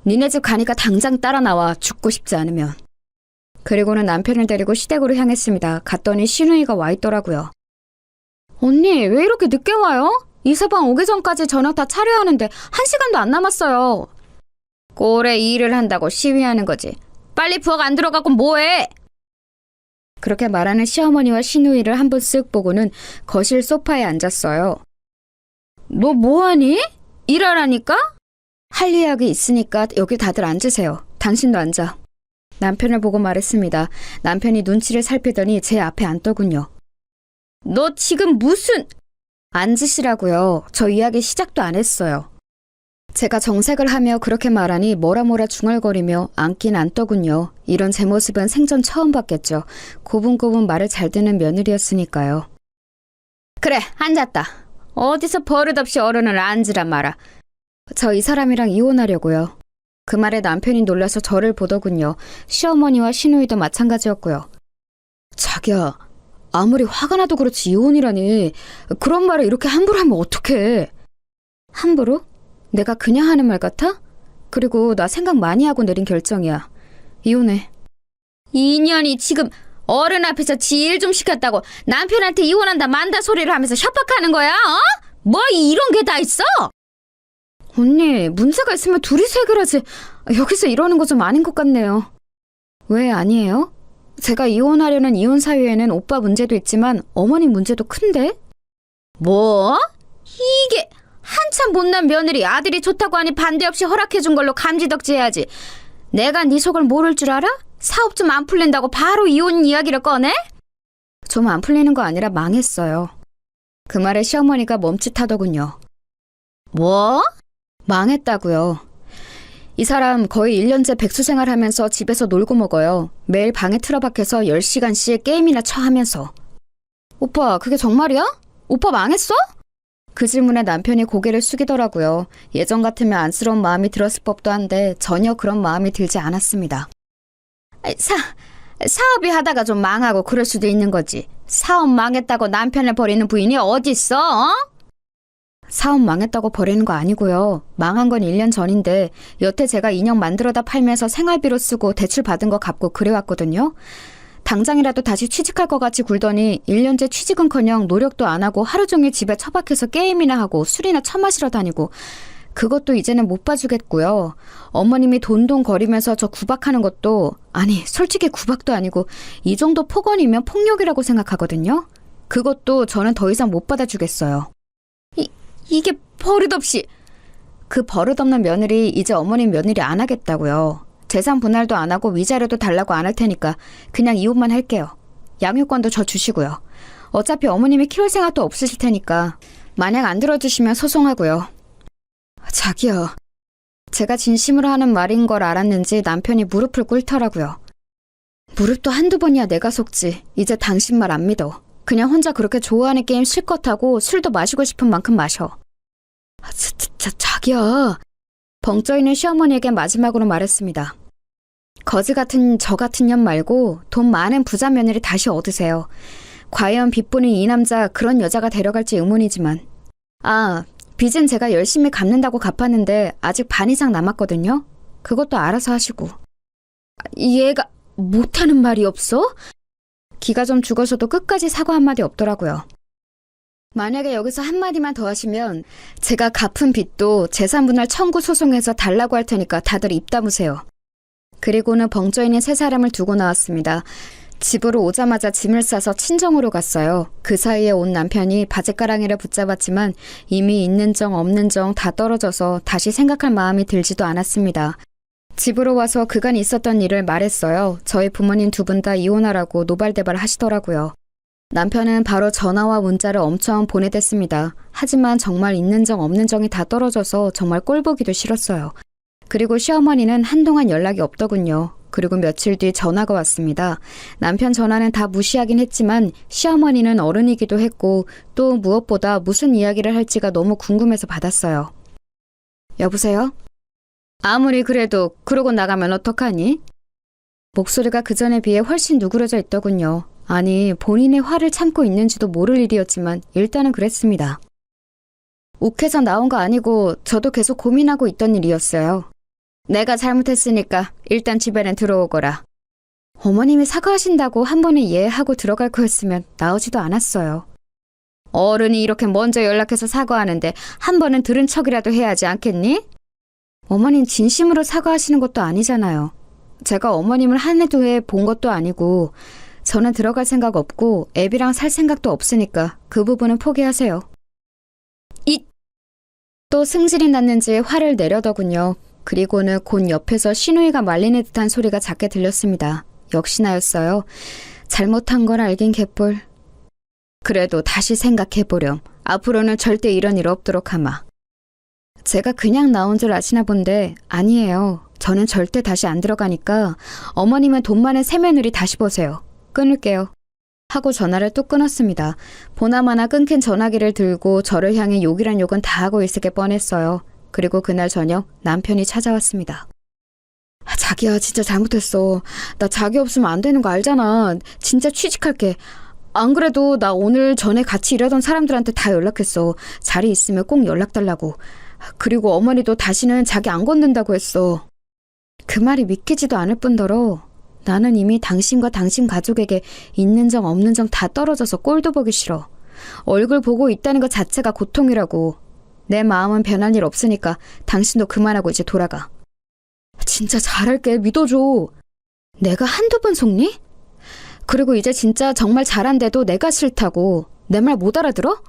니네 집 가니까 당장 따라 나와, 죽고 싶지 않으면. 그리고는 남편을 데리고 시댁으로 향했습니다. 갔더니 신우이가 와 있더라고요. 언니, 왜 이렇게 늦게 와요? 이서방 오기 전까지 저녁 다 차려야 하는데 1시간도 안 남았어요. 꼴에 일을 한다고 시위하는 거지. 빨리 부엌 안 들어가고 뭐해? 그렇게 말하는 시어머니와 시누이를 한 번 쓱 보고는 거실 소파에 앉았어요. 너 뭐하니? 일하라니까? 할 이야기 있으니까 여기 다들 앉으세요. 당신도 앉아. 남편을 보고 말했습니다. 남편이 눈치를 살피더니 제 앞에 앉더군요. 너 지금 무슨... 앉으시라고요. 저 이야기 시작도 안 했어요. 제가 정색을 하며 그렇게 말하니 뭐라 중얼거리며 앉긴 앉더군요. 이런 제 모습은 생전 처음 봤겠죠. 고분고분 말을 잘 듣는 며느리였으니까요. 그래, 앉았다. 어디서 버릇없이 어른을 앉으란 말아. 저 이 사람이랑 이혼하려고요. 그 말에 남편이 놀라서 저를 보더군요. 시어머니와 시누이도 마찬가지였고요. 자기야, 아무리 화가 나도 그렇지 이혼이라니. 그런 말을 이렇게 함부로 하면 어떡해. 함부로? 내가 그냥 하는 말 같아? 그리고 나 생각 많이 하고 내린 결정이야. 이혼해. 이 인연이 지금 어른 앞에서 지 일 좀 시켰다고 남편한테 이혼한다 만다 소리를 하면서 협박하는 거야? 어? 뭐 이런 게 다 있어? 언니, 문제가 있으면 둘이서 해결하지. 여기서 이러는 거 좀 아닌 것 같네요. 왜 아니에요? 제가 이혼하려는 이혼 사유에는 오빠 문제도 있지만 어머니 문제도 큰데? 뭐? 이게 한참 못난 며느리 아들이 좋다고 하니 반대 없이 허락해준 걸로 감지덕지해야지. 내가 네 속을 모를 줄 알아? 사업 좀 안 풀린다고 바로 이혼 이야기를 꺼내? 좀 안 풀리는 거 아니라 망했어요. 그 말에 시어머니가 멈칫하더군요. 뭐? 망했다고요. 이 사람 거의 1년째 백수생활 하면서 집에서 놀고 먹어요. 매일 방에 틀어박혀서 10시간씩 게임이나 하면서. 오빠, 그게 정말이야? 오빠 망했어? 그 질문에 남편이 고개를 숙이더라고요. 예전 같으면 안쓰러운 마음이 들었을 법도 한데 전혀 그런 마음이 들지 않았습니다. 사업이 하다가 좀 망하고 그럴 수도 있는 거지. 사업 망했다고 남편을 버리는 부인이 어딨어? 어? 사업 망했다고 버리는 거 아니고요. 망한 건 1년 전인데 여태 제가 인형 만들어다 팔면서 생활비로 쓰고 대출 받은 거 갚고 그래왔거든요. 당장이라도 다시 취직할 것 같이 굴더니 1년째 취직은커녕 노력도 안 하고 하루 종일 집에 처박혀서 게임이나 하고 술이나 처마시러 다니고 그것도 이제는 못 봐주겠고요. 어머님이 돈돈거리면서 저 구박하는 것도 아니 솔직히 구박도 아니고 이 정도 폭언이면 폭력이라고 생각하거든요. 그것도 저는 더 이상 못 받아주겠어요. 이게 버릇없이. 그 버릇없는 며느리 이제 어머님 며느리 안 하겠다고요. 재산 분할도 안 하고 위자료도 달라고 안 할 테니까 그냥 이혼만 할게요. 양육권도 저 주시고요. 어차피 어머님이 키울 생각도 없으실 테니까 만약 안 들어주시면 소송하고요. 자기야. 제가 진심으로 하는 말인 걸 알았는지 남편이 무릎을 꿇더라고요. 무릎도 한두 번이야 내가 속지. 이제 당신 말 안 믿어. 그냥 혼자 그렇게 좋아하는 게임 실컷 하고 술도 마시고 싶은 만큼 마셔. 자기야. 벙쪄있는 시어머니에게 마지막으로 말했습니다. 거지 같은 저 같은 년 말고 돈 많은 부자 며느리 다시 얻으세요. 과연 빚보는 이 남자 그런 여자가 데려갈지 의문이지만. 빚은 제가 열심히 갚는다고 갚았는데 아직 반 이상 남았거든요. 그것도 알아서 하시고. 얘가 못하는 말이 없어? 기가 좀 죽어서도 끝까지 사과 한마디 없더라고요. 만약에 여기서 한마디만 더 하시면 제가 갚은 빚도 재산분할 청구 소송해서 달라고 할 테니까 다들 입 다무세요. 그리고는 벙쪄있는 세 사람을 두고 나왔습니다. 집으로 오자마자 짐을 싸서 친정으로 갔어요. 그 사이에 온 남편이 바짓가랑이를 붙잡았지만 이미 있는 정 없는 정 다 떨어져서 다시 생각할 마음이 들지도 않았습니다. 집으로 와서 그간 있었던 일을 말했어요. 저희 부모님 두 분 다 이혼하라고 노발대발 하시더라고요. 남편은 바로 전화와 문자를 엄청 보내댔습니다. 하지만 정말 있는 정 없는 정이 다 떨어져서 정말 꼴보기도 싫었어요. 그리고 시어머니는 한동안 연락이 없더군요. 그리고 며칠 뒤 전화가 왔습니다. 남편 전화는 다 무시하긴 했지만 시어머니는 어른이기도 했고 또 무엇보다 무슨 이야기를 할지가 너무 궁금해서 받았어요. 여보세요? 아무리 그래도 그러고 나가면 어떡하니? 목소리가 그전에 비해 훨씬 누그러져 있더군요. 아니 본인의 화를 참고 있는지도 모를 일이었지만 일단은 그랬습니다. 욱해서 나온 거 아니고 저도 계속 고민하고 있던 일이었어요. 내가 잘못했으니까 일단 집에는 들어오거라. 어머님이 사과하신다고 한 번에 이해하고 들어갈 거였으면 나오지도 않았어요. 어른이 이렇게 먼저 연락해서 사과하는데 한 번은 들은 척이라도 해야지 않겠니? 어머님 진심으로 사과하시는 것도 아니잖아요. 제가 어머님을 한 해 두 해 본 것도 아니고 저는 들어갈 생각 없고 애비랑 살 생각도 없으니까 그 부분은 포기하세요. 또 승질이 났는지 화를 내려더군요. 그리고는 곧 옆에서 신우이가 말리는 듯한 소리가 작게 들렸습니다. 역시나였어요. 잘못한 걸 알긴 개뿔. 그래도 다시 생각해보렴. 앞으로는 절대 이런 일 없도록 하마. 제가 그냥 나온 줄 아시나 본데 아니에요. 저는 절대 다시 안 들어가니까 어머님은 돈 많은 새매누리 다시 보세요. 끊을게요. 하고 전화를 뚝 끊었습니다. 보나마나 끊긴 전화기를 들고 저를 향해 욕이란 욕은 다 하고 있을 게 뻔했어요. 그리고 그날 저녁 남편이 찾아왔습니다. 자기야, 진짜 잘못했어. 나 자기 없으면 안 되는 거 알잖아. 진짜 취직할게. 안 그래도 나 오늘 전에 같이 일하던 사람들한테 다 연락했어. 자리 있으면 꼭 연락 달라고. 그리고 어머니도 다시는 자기 안 건든다고 했어. 그 말이 믿기지도 않을 뿐더러 나는 이미 당신과 당신 가족에게 있는 정 없는 정 다 떨어져서 꼴도 보기 싫어. 얼굴 보고 있다는 것 자체가 고통이라고. 내 마음은 변할 일 없으니까 당신도 그만하고 이제 돌아가. 진짜 잘할게. 믿어줘. 내가 한두 번 속니? 그리고 이제 진짜 정말 잘한데도 내가 싫다고. 내 말 못 알아들어?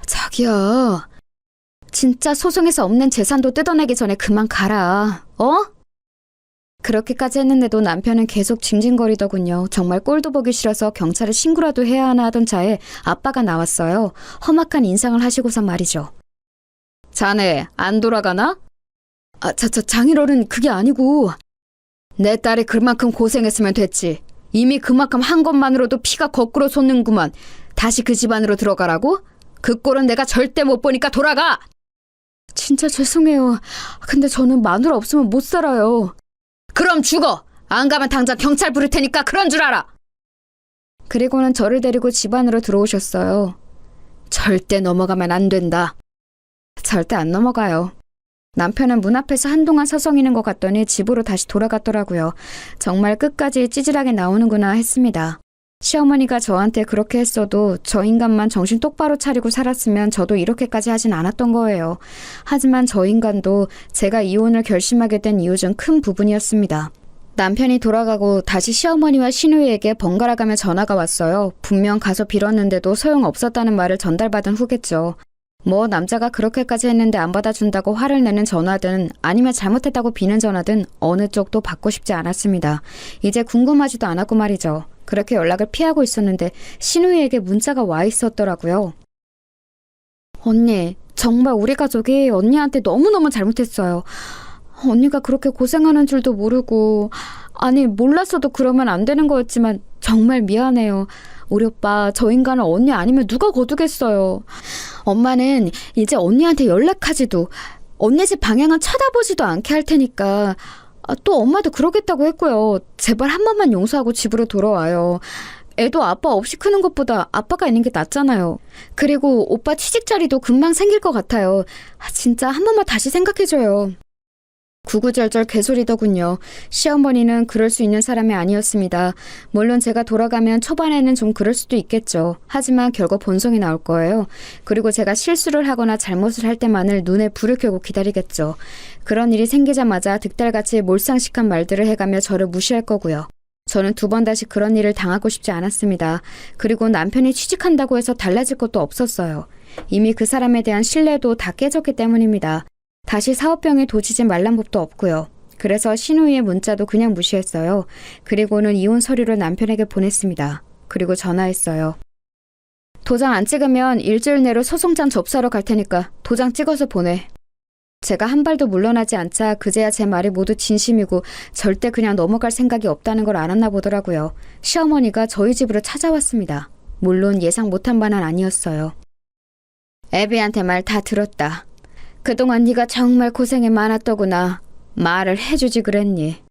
자기야. 진짜 소송에서 없는 재산도 뜯어내기 전에 그만 가라. 어? 그렇게까지 했는데도 남편은 계속 징징거리더군요. 정말 꼴도 보기 싫어서 경찰에 신고라도 해야 하나 하던 차에 아빠가 나왔어요. 험악한 인상을 하시고선 말이죠. 자네 안 돌아가나? 장인어른 그게 아니고. 내 딸이 그만큼 고생했으면 됐지. 이미 그만큼 한 것만으로도 피가 거꾸로 솟는구만. 다시 그 집안으로 들어가라고? 그 꼴은 내가 절대 못 보니까 돌아가! 진짜 죄송해요. 근데 저는 마누라 없으면 못 살아요. 그럼 죽어! 안 가면 당장 경찰 부를 테니까 그런 줄 알아! 그리고는 저를 데리고 집 안으로 들어오셨어요. 절대 넘어가면 안 된다. 절대 안 넘어가요. 남편은 문 앞에서 한동안 서성이는 것 같더니 집으로 다시 돌아갔더라고요. 정말 끝까지 찌질하게 나오는구나 했습니다. 시어머니가 저한테 그렇게 했어도 저 인간만 정신 똑바로 차리고 살았으면 저도 이렇게까지 하진 않았던 거예요. 하지만 저 인간도 제가 이혼을 결심하게 된 이유 중 큰 부분이었습니다. 남편이 돌아가고 다시 시어머니와 시누이에게 번갈아가며 전화가 왔어요. 분명 가서 빌었는데도 소용없었다는 말을 전달받은 후겠죠. 뭐 남자가 그렇게까지 했는데 안 받아준다고 화를 내는 전화든 아니면 잘못했다고 비는 전화든 어느 쪽도 받고 싶지 않았습니다. 이제 궁금하지도 않았고 말이죠. 그렇게 연락을 피하고 있었는데 시누이에게 문자가 와 있었더라고요. 언니, 정말 우리 가족이 언니한테 너무너무 잘못했어요. 언니가 그렇게 고생하는 줄도 모르고, 아니 몰랐어도 그러면 안 되는 거였지만 정말 미안해요. 우리 오빠 저 인간을 언니 아니면 누가 거두겠어요. 엄마는 이제 언니한테 연락하지도 언니 집 방향은 쳐다보지도 않게 할 테니까. 또 엄마도 그러겠다고 했고요. 제발 한 번만 용서하고 집으로 돌아와요. 애도 아빠 없이 크는 것보다 아빠가 있는 게 낫잖아요. 그리고 오빠 취직 자리도 금방 생길 것 같아요. 진짜 한 번만 다시 생각해줘요. 구구절절 개소리더군요. 시어머니는 그럴 수 있는 사람이 아니었습니다. 물론 제가 돌아가면 초반에는 좀 그럴 수도 있겠죠. 하지만 결국 본성이 나올 거예요. 그리고 제가 실수를 하거나 잘못을 할 때만을 눈에 불을 켜고 기다리겠죠. 그런 일이 생기자마자 득달같이 몰상식한 말들을 해가며 저를 무시할 거고요. 저는 두 번 다시 그런 일을 당하고 싶지 않았습니다. 그리고 남편이 취직한다고 해서 달라질 것도 없었어요. 이미 그 사람에 대한 신뢰도 다 깨졌기 때문입니다. 다시 사업병에 도지지 말란 법도 없고요. 그래서 신우이의 문자도 그냥 무시했어요. 그리고는 이혼 서류를 남편에게 보냈습니다. 그리고 전화했어요. 도장 안 찍으면 일주일 내로 소송장 접수하러 갈 테니까 도장 찍어서 보내. 제가 한 발도 물러나지 않자 그제야 제 말이 모두 진심이고 절대 그냥 넘어갈 생각이 없다는 걸 알았나 보더라고요. 시어머니가 저희 집으로 찾아왔습니다. 물론 예상 못한 바는 아니었어요. 애비한테 말 다 들었다. 그동안 네가 정말 고생이 많았더구나. 말을 해주지 그랬니?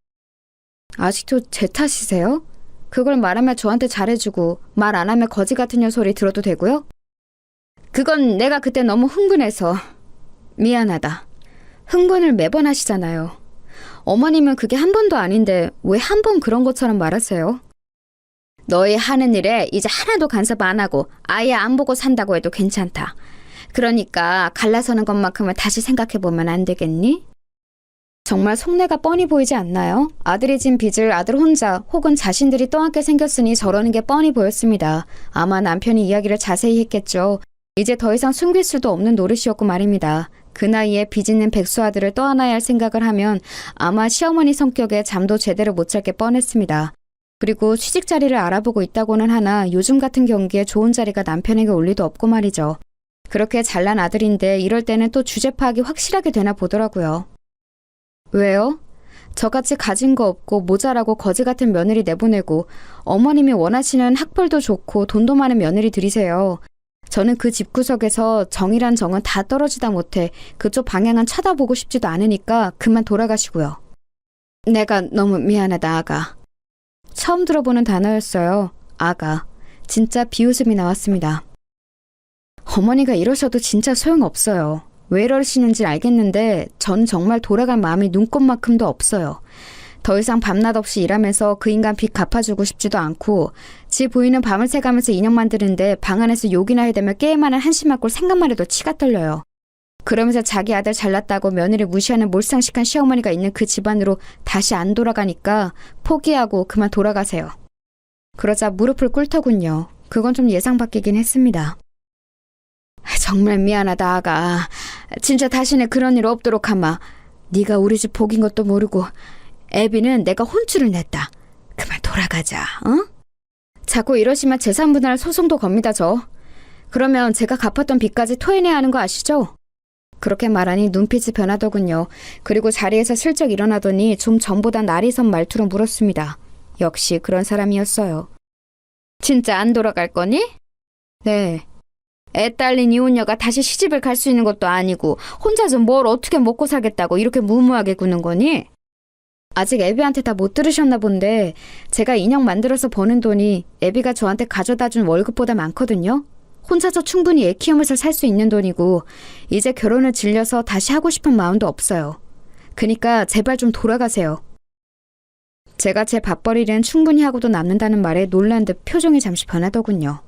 아직도 제 탓이세요? 그걸 말하면 저한테 잘해주고 말 안 하면 거지 같은 년 소리 들어도 되고요? 그건 내가 그때 너무 흥분해서. 미안하다. 흥분을 매번 하시잖아요. 어머님은 그게 한 번도 아닌데 왜 한 번 그런 것처럼 말하세요? 너희 하는 일에 이제 하나도 간섭 안 하고 아예 안 보고 산다고 해도 괜찮다. 그러니까 갈라서는 것만큼은 다시 생각해보면 안 되겠니? 정말 속내가 뻔히 보이지 않나요? 아들이 진 빚을 아들 혼자 혹은 자신들이 떠안게 생겼으니 저러는 게 뻔히 보였습니다. 아마 남편이 이야기를 자세히 했겠죠. 이제 더 이상 숨길 수도 없는 노릇이었고 말입니다. 그 나이에 빚 있는 백수 아들을 떠안아야 할 생각을 하면 아마 시어머니 성격에 잠도 제대로 못 잘 게 뻔했습니다. 그리고 취직 자리를 알아보고 있다고는 하나 요즘 같은 경기에 좋은 자리가 남편에게 올 리도 없고 말이죠. 그렇게 잘난 아들인데 이럴 때는 또 주제 파악이 확실하게 되나 보더라고요. 왜요? 저같이 가진 거 없고 모자라고 거지 같은 며느리 내보내고 어머님이 원하시는 학벌도 좋고 돈도 많은 며느리 들이세요. 저는 그 집구석에서 정이란 정은 다 떨어지다 못해 그쪽 방향은 쳐다보고 싶지도 않으니까 그만 돌아가시고요. 내가 너무 미안하다, 아가. 처음 들어보는 단어였어요. 아가. 진짜 비웃음이 나왔습니다. 어머니가 이러셔도 진짜 소용없어요. 왜 이러시는지 알겠는데 전 정말 돌아갈 마음이 눈꼽만큼도 없어요. 더 이상 밤낮 없이 일하면서 그 인간 빚 갚아주고 싶지도 않고 지 부인은 밤을 새가면서 인형 만드는데 방 안에서 욕이나 해대며 게임하는 한심한 꼴 생각만 해도 치가 떨려요. 그러면서 자기 아들 잘났다고 며느리 무시하는 몰상식한 시어머니가 있는 그 집안으로 다시 안 돌아가니까 포기하고 그만 돌아가세요. 그러자 무릎을 꿇더군요. 그건 좀 예상 밖이긴 했습니다. 정말 미안하다, 아가. 진짜 다시는 그런 일 없도록 하마. 네가 우리 집 복인 것도 모르고 애비는 내가 혼쭐을 냈다. 그만 돌아가자, 어? 자꾸 이러시면 재산분할 소송도 겁니다, 저. 그러면 제가 갚았던 빚까지 토해내야 하는 거 아시죠? 그렇게 말하니 눈빛이 변하더군요. 그리고 자리에서 슬쩍 일어나더니 좀 전보다 날이 선 말투로 물었습니다. 역시 그런 사람이었어요. 진짜 안 돌아갈 거니? 네. 애 딸린 이혼녀가 다시 시집을 갈 수 있는 것도 아니고 혼자서 뭘 어떻게 먹고 살겠다고 이렇게 무모하게 구는 거니? 아직 애비한테 다 못 들으셨나 본데 제가 인형 만들어서 버는 돈이 애비가 저한테 가져다 준 월급보다 많거든요. 혼자서 충분히 애 키우면서 살 수 있는 돈이고 이제 결혼을 질려서 다시 하고 싶은 마음도 없어요. 그니까 제발 좀 돌아가세요. 제가 제 밥벌이는 충분히 하고도 남는다는 말에 놀란 듯 표정이 잠시 변하더군요.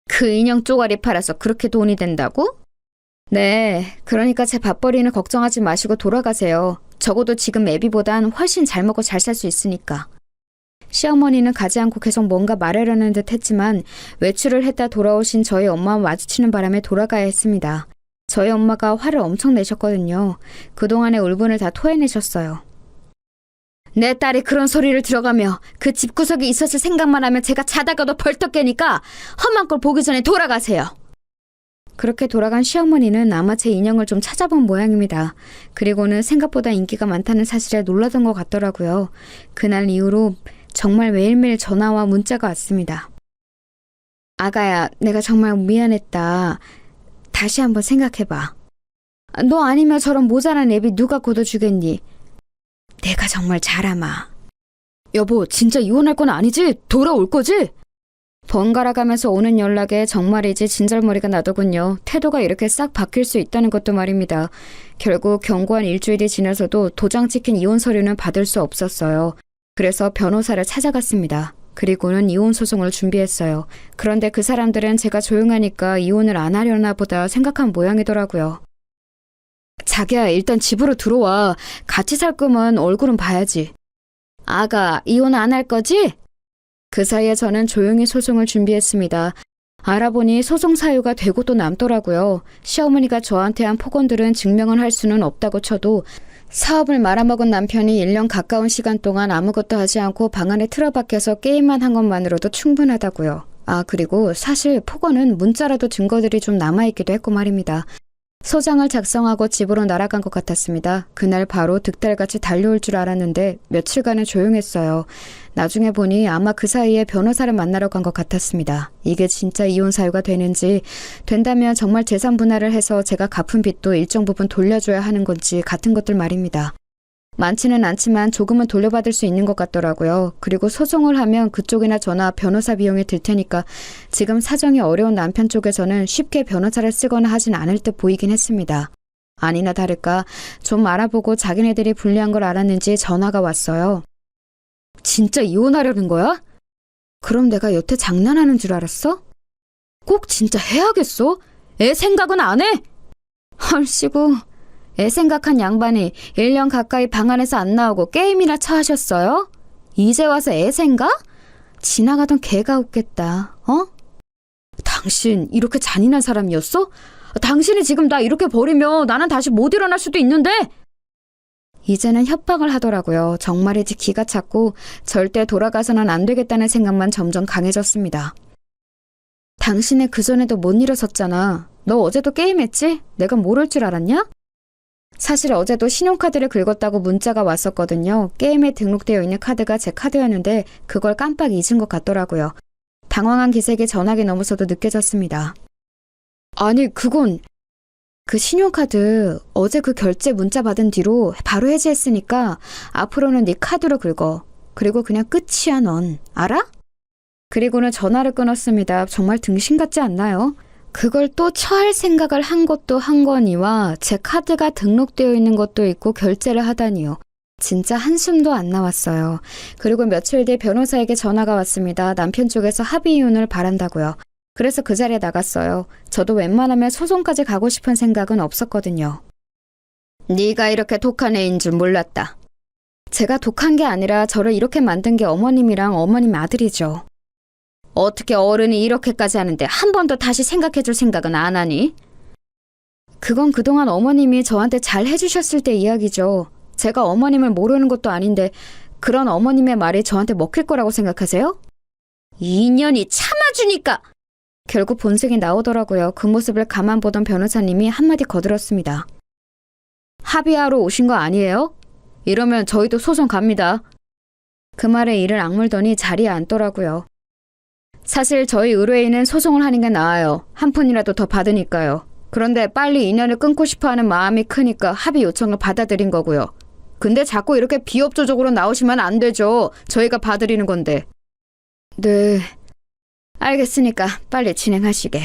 그 인형 쪼가리 팔아서 그렇게 돈이 된다고? 네, 그러니까 제 밥벌이는 걱정하지 마시고 돌아가세요. 적어도 지금 애비보단 훨씬 잘 먹고 잘 살 수 있으니까. 시어머니는 가지 않고 계속 뭔가 말하려는 듯 했지만 외출을 했다 돌아오신 저희 엄마와 마주치는 바람에 돌아가야 했습니다. 저희 엄마가 화를 엄청 내셨거든요. 그동안의 울분을 다 토해내셨어요. 내 딸이 그런 소리를 들어가며 그 집구석에 있었을 생각만 하면 제가 자다가도 벌떡 깨니까 험한 꼴 보기 전에 돌아가세요. 그렇게 돌아간 시어머니는 아마 제 인형을 좀 찾아본 모양입니다. 그리고는 생각보다 인기가 많다는 사실에 놀라던 것 같더라고요. 그날 이후로 정말 매일매일 전화와 문자가 왔습니다. 아가야, 내가 정말 미안했다. 다시 한번 생각해봐. 너 아니면 저런 모자란 애비 누가 걷어주겠니? 내가 정말 잘하마. 여보, 진짜 이혼할 건 아니지? 돌아올 거지? 번갈아 가면서 오는 연락에 정말이지 진절머리가 나더군요. 태도가 이렇게 싹 바뀔 수 있다는 것도 말입니다. 결국 경고한 일주일이 지나서도 도장 찍힌 이혼 서류는 받을 수 없었어요. 그래서 변호사를 찾아갔습니다. 그리고는 이혼 소송을 준비했어요. 그런데 그 사람들은 제가 조용하니까 이혼을 안 하려나 보다 생각한 모양이더라고요. 자기야, 일단 집으로 들어와. 같이 살 거면 얼굴은 봐야지. 아가, 이혼 안 할 거지? 그 사이에 저는 조용히 소송을 준비했습니다. 알아보니 소송 사유가 되고 또 남더라고요. 시어머니가 저한테 한 폭언들은 증명을 할 수는 없다고 쳐도 사업을 말아먹은 남편이 1년 가까운 시간 동안 아무것도 하지 않고 방 안에 틀어박혀서 게임만 한 것만으로도 충분하다고요. 아, 그리고 사실 폭언은 문자라도 증거들이 좀 남아있기도 했고 말입니다. 소장을 작성하고 집으로 날아간 것 같았습니다. 그날 바로 득달같이 달려올 줄 알았는데 며칠간은 조용했어요. 나중에 보니 아마 그 사이에 변호사를 만나러 간 것 같았습니다. 이게 진짜 이혼 사유가 되는지, 된다면 정말 재산 분할을 해서 제가 갚은 빚도 일정 부분 돌려줘야 하는 건지 같은 것들 말입니다. 많지는 않지만 조금은 돌려받을 수 있는 것 같더라고요. 그리고 소송을 하면 그쪽이나 저나 변호사 비용이 들 테니까 지금 사정이 어려운 남편 쪽에서는 쉽게 변호사를 쓰거나 하진 않을 듯 보이긴 했습니다. 아니나 다를까 좀 알아보고 자기네들이 불리한 걸 알았는지 전화가 왔어요. 진짜 이혼하려는 거야? 그럼 내가 여태 장난하는 줄 알았어? 꼭 진짜 해야겠어? 애 생각은 안 해? 헐씨구, 애 생각한 양반이 1년 가까이 방 안에서 안 나오고 게임이나 처하셨어요? 이제 와서 애 생각? 지나가던 개가 웃겠다, 어? 당신 이렇게 잔인한 사람이었어? 당신이 지금 나 이렇게 버리면 나는 다시 못 일어날 수도 있는데! 이제는 협박을 하더라고요. 정말이지 기가 찼고 절대 돌아가서는 안 되겠다는 생각만 점점 강해졌습니다. 당신은 그전에도 못 일어섰잖아. 너 어제도 게임했지? 내가 모를 줄 알았냐? 사실 어제도 신용카드를 긁었다고 문자가 왔었거든요. 게임에 등록되어 있는 카드가 제 카드였는데 그걸 깜빡 잊은 것 같더라고요. 당황한 기색이 전화기 너머서도 느껴졌습니다. 아니 그건 그 신용카드 어제 그 결제 문자 받은 뒤로 바로 해지했으니까 앞으로는 네 카드로 긁어. 그리고 그냥 끝이야 넌. 알아? 그리고는 전화를 끊었습니다. 정말 등신 같지 않나요? 그걸 또 처할 생각을 한 것도 한 거니와 제 카드가 등록되어 있는 것도 있고 결제를 하다니요. 진짜 한숨도 안 나왔어요. 그리고 며칠 뒤 변호사에게 전화가 왔습니다. 남편 쪽에서 합의 이혼을 바란다고요. 그래서 그 자리에 나갔어요. 저도 웬만하면 소송까지 가고 싶은 생각은 없었거든요. 네가 이렇게 독한 애인 줄 몰랐다. 제가 독한 게 아니라 저를 이렇게 만든 게 어머님이랑 어머님 아들이죠. 어떻게 어른이 이렇게까지 하는데 한 번도 다시 생각해줄 생각은 안 하니? 그건 그동안 어머님이 저한테 잘 해주셨을 때 이야기죠. 제가 어머님을 모르는 것도 아닌데 그런 어머님의 말이 저한테 먹힐 거라고 생각하세요? 2년이 참아주니까! 결국 본색이 나오더라고요. 그 모습을 가만 보던 변호사님이 한마디 거들었습니다. 합의하러 오신 거 아니에요? 이러면 저희도 소송 갑니다. 그 말에 이를 악물더니 자리에 앉더라고요. 사실 저희 의뢰인은 소송을 하는 게 나아요. 한 푼이라도 더 받으니까요. 그런데 빨리 인연을 끊고 싶어하는 마음이 크니까 합의 요청을 받아들인 거고요. 근데 자꾸 이렇게 비협조적으로 나오시면 안 되죠. 저희가 봐드리는 건데. 네, 알겠으니까 빨리 진행하시게.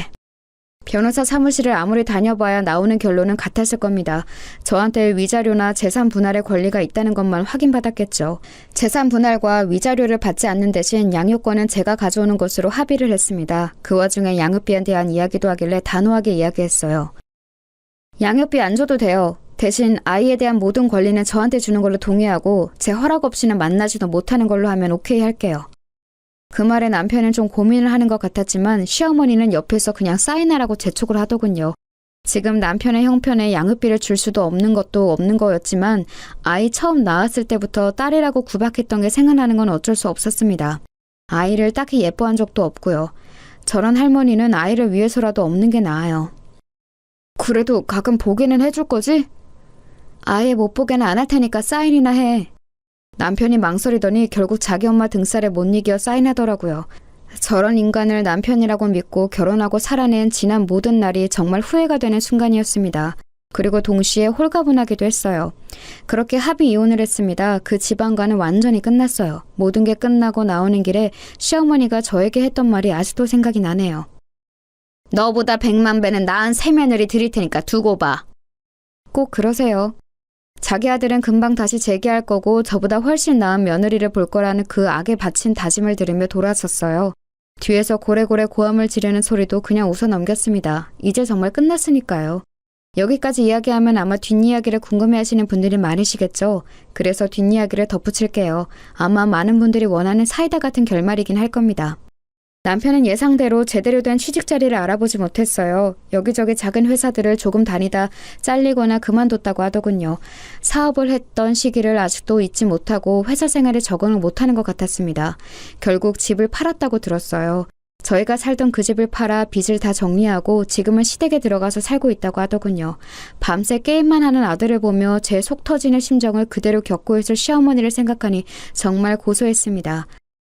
변호사 사무실을 아무리 다녀봐야 나오는 결론은 같았을 겁니다. 저한테 위자료나 재산 분할의 권리가 있다는 것만 확인받았겠죠. 재산 분할과 위자료를 받지 않는 대신 양육권은 제가 가져오는 것으로 합의를 했습니다. 그 와중에 양육비에 대한 이야기도 하길래 단호하게 이야기했어요. 양육비 안 줘도 돼요. 대신 아이에 대한 모든 권리는 저한테 주는 걸로 동의하고 제 허락 없이는 만나지도 못하는 걸로 하면 오케이 할게요. 그 말에 남편은 좀 고민을 하는 것 같았지만 시어머니는 옆에서 그냥 사인하라고 재촉을 하더군요. 지금 남편의 형편에 양육비를 줄 수도 없는 것도 없는 거였지만 아이 처음 낳았을 때부터 딸이라고 구박했던 게 생각나는 건 어쩔 수 없었습니다. 아이를 딱히 예뻐한 적도 없고요. 저런 할머니는 아이를 위해서라도 없는 게 나아요. 그래도 가끔 보기는 해줄 거지? 아예 못 보게는 안 할 테니까 사인이나 해. 남편이 망설이더니 결국 자기 엄마 등살에 못 이겨 사인하더라고요. 저런 인간을 남편이라고 믿고 결혼하고 살아낸 지난 모든 날이 정말 후회가 되는 순간이었습니다. 그리고 동시에 홀가분하기도 했어요. 그렇게 합의 이혼을 했습니다. 그 집안과는 완전히 끝났어요. 모든 게 끝나고 나오는 길에 시어머니가 저에게 했던 말이 아직도 생각이 나네요. 너보다 100만 배는 나은 새 며느리 드릴 테니까 두고 봐. 꼭 그러세요. 자기 아들은 금방 다시 재기할 거고 저보다 훨씬 나은 며느리를 볼 거라는 그 악에 바친 다짐을 들으며 돌아섰어요. 뒤에서 고래고래 고함을 지르는 소리도 그냥 웃어 넘겼습니다. 이제 정말 끝났으니까요. 여기까지 이야기하면 아마 뒷이야기를 궁금해하시는 분들이 많으시겠죠. 그래서 뒷이야기를 덧붙일게요. 아마 많은 분들이 원하는 사이다 같은 결말이긴 할 겁니다. 남편은 예상대로 제대로 된 취직 자리를 알아보지 못했어요. 여기저기 작은 회사들을 조금 다니다 잘리거나 그만뒀다고 하더군요. 사업을 했던 시기를 아직도 잊지 못하고 회사 생활에 적응을 못하는 것 같았습니다. 결국 집을 팔았다고 들었어요. 저희가 살던 그 집을 팔아 빚을 다 정리하고 지금은 시댁에 들어가서 살고 있다고 하더군요. 밤새 게임만 하는 아들을 보며 제 속 터지는 심정을 그대로 겪고 있을 시어머니를 생각하니 정말 고소했습니다.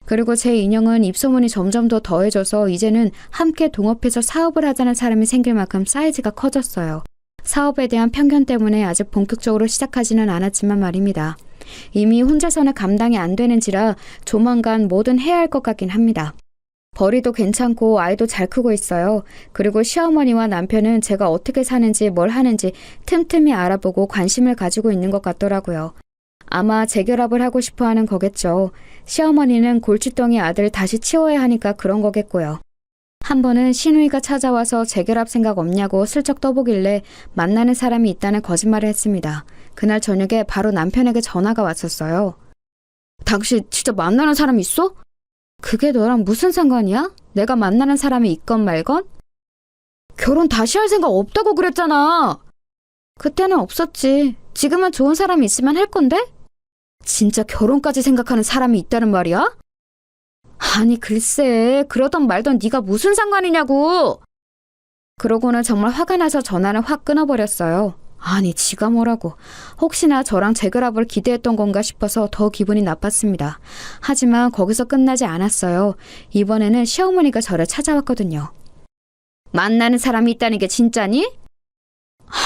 그리고 제 인형은 입소문이 점점 더 더해져서 이제는 함께 동업해서 사업을 하자는 사람이 생길 만큼 사이즈가 커졌어요. 사업에 대한 편견 때문에 아직 본격적으로 시작하지는 않았지만 말입니다. 이미 혼자서는 감당이 안 되는지라 조만간 뭐든 해야 할 것 같긴 합니다. 벌이도 괜찮고 아이도 잘 크고 있어요. 그리고 시어머니와 남편은 제가 어떻게 사는지 뭘 하는지 틈틈이 알아보고 관심을 가지고 있는 것 같더라고요. 아마 재결합을 하고 싶어 하는 거겠죠. 시어머니는 골칫덩이 아들 다시 치워야 하니까 그런 거겠고요. 한 번은 시누이가 찾아와서 재결합 생각 없냐고 슬쩍 떠보길래 만나는 사람이 있다는 거짓말을 했습니다. 그날 저녁에 바로 남편에게 전화가 왔었어요. 당신 진짜 만나는 사람 있어? 그게 너랑 무슨 상관이야? 내가 만나는 사람이 있건 말건? 결혼 다시 할 생각 없다고 그랬잖아. 그때는 없었지. 지금은 좋은 사람이 있으면 할 건데? 진짜 결혼까지 생각하는 사람이 있다는 말이야? 아니 글쎄 그러던 말던 네가 무슨 상관이냐고. 그러고는 정말 화가 나서 전화를 확 끊어버렸어요. 아니 지가 뭐라고. 혹시나 저랑 재결합을 기대했던 건가 싶어서 더 기분이 나빴습니다. 하지만 거기서 끝나지 않았어요. 이번에는 시어머니가 저를 찾아왔거든요. 만나는 사람이 있다는 게 진짜니?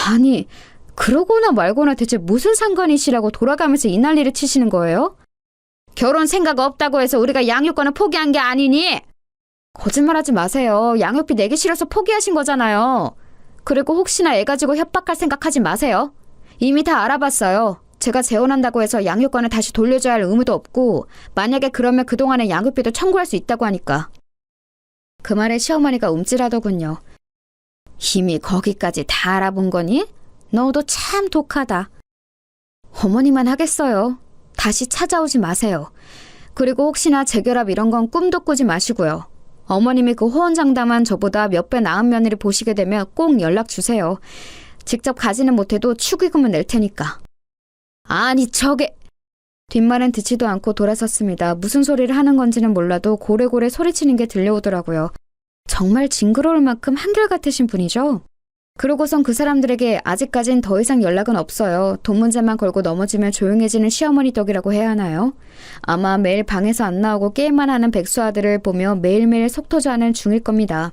아니 그러거나 말거나 대체 무슨 상관이시라고 돌아가면서 이 난리를 치시는 거예요? 결혼 생각 없다고 해서 우리가 양육권을 포기한 게 아니니? 거짓말하지 마세요. 양육비 내기 싫어서 포기하신 거잖아요. 그리고 혹시나 애 가지고 협박할 생각하지 마세요. 이미 다 알아봤어요. 제가 재혼한다고 해서 양육권을 다시 돌려줘야 할 의무도 없고 만약에 그러면 그동안의 양육비도 청구할 수 있다고 하니까. 그 말에 시어머니가 움찔하더군요. 이미 거기까지 다 알아본 거니? 너도 참 독하다. 어머니만 하겠어요. 다시 찾아오지 마세요. 그리고 혹시나 재결합 이런 건 꿈도 꾸지 마시고요. 어머님이 그 호언장담한 저보다 몇 배 나은 며느리 보시게 되면 꼭 연락 주세요. 직접 가지는 못해도 축의금은 낼 테니까. 아니 저게... 뒷말은 듣지도 않고 돌아섰습니다. 무슨 소리를 하는 건지는 몰라도 고래고래 소리치는 게 들려오더라고요. 정말 징그러울 만큼 한결같으신 분이죠? 그러고선 그 사람들에게 아직까진 더 이상 연락은 없어요. 돈 문제만 걸고 넘어지면 조용해지는 시어머니 덕이라고 해야 하나요? 아마 매일 방에서 안 나오고 게임만 하는 백수 아들을 보며 매일매일 속 터져하는 중일 겁니다.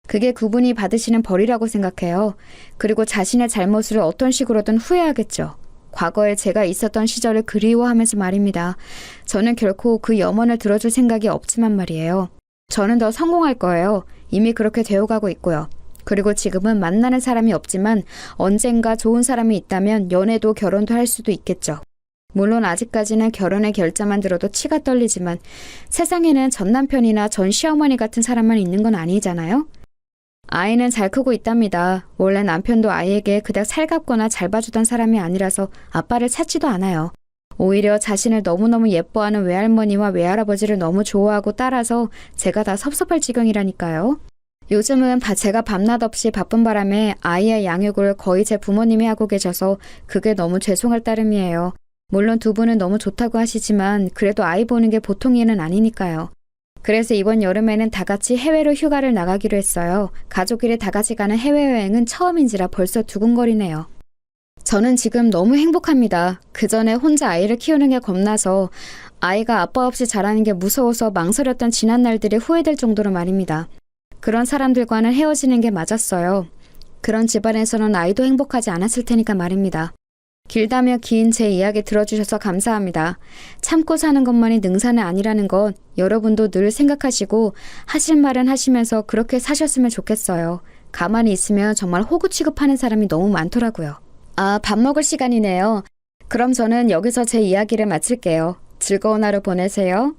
그게 그분이 받으시는 벌이라고 생각해요. 그리고 자신의 잘못을 어떤 식으로든 후회하겠죠. 과거에 제가 있었던 시절을 그리워하면서 말입니다. 저는 결코 그 염원을 들어줄 생각이 없지만 말이에요. 저는 더 성공할 거예요. 이미 그렇게 되어가고 있고요. 그리고 지금은 만나는 사람이 없지만 언젠가 좋은 사람이 있다면 연애도 결혼도 할 수도 있겠죠. 물론 아직까지는 결혼의 결자만 들어도 치가 떨리지만 세상에는 전 남편이나 전 시어머니 같은 사람만 있는 건 아니잖아요. 아이는 잘 크고 있답니다. 원래 남편도 아이에게 그닥 살갑거나 잘 봐주던 사람이 아니라서 아빠를 찾지도 않아요. 오히려 자신을 너무너무 예뻐하는 외할머니와 외할아버지를 너무 좋아하고 따라서 제가 다 섭섭할 지경이라니까요. 요즘은 제가 밤낮 없이 바쁜 바람에 아이의 양육을 거의 제 부모님이 하고 계셔서 그게 너무 죄송할 따름이에요. 물론 두 분은 너무 좋다고 하시지만 그래도 아이 보는 게 보통 일은 아니니까요. 그래서 이번 여름에는 다 같이 해외로 휴가를 나가기로 했어요. 가족끼리 다 같이 가는 해외여행은 처음인지라 벌써 두근거리네요. 저는 지금 너무 행복합니다. 그 전에 혼자 아이를 키우는 게 겁나서 아이가 아빠 없이 자라는 게 무서워서 망설였던 지난 날들이 후회될 정도로 말입니다. 그런 사람들과는 헤어지는 게 맞았어요. 그런 집안에서는 아이도 행복하지 않았을 테니까 말입니다. 길다며 긴 제 이야기 들어주셔서 감사합니다. 참고 사는 것만이 능사는 아니라는 건 여러분도 늘 생각하시고 하실 말은 하시면서 그렇게 사셨으면 좋겠어요. 가만히 있으면 정말 호구 취급하는 사람이 너무 많더라고요. 아, 밥 먹을 시간이네요. 그럼 저는 여기서 제 이야기를 마칠게요. 즐거운 하루 보내세요.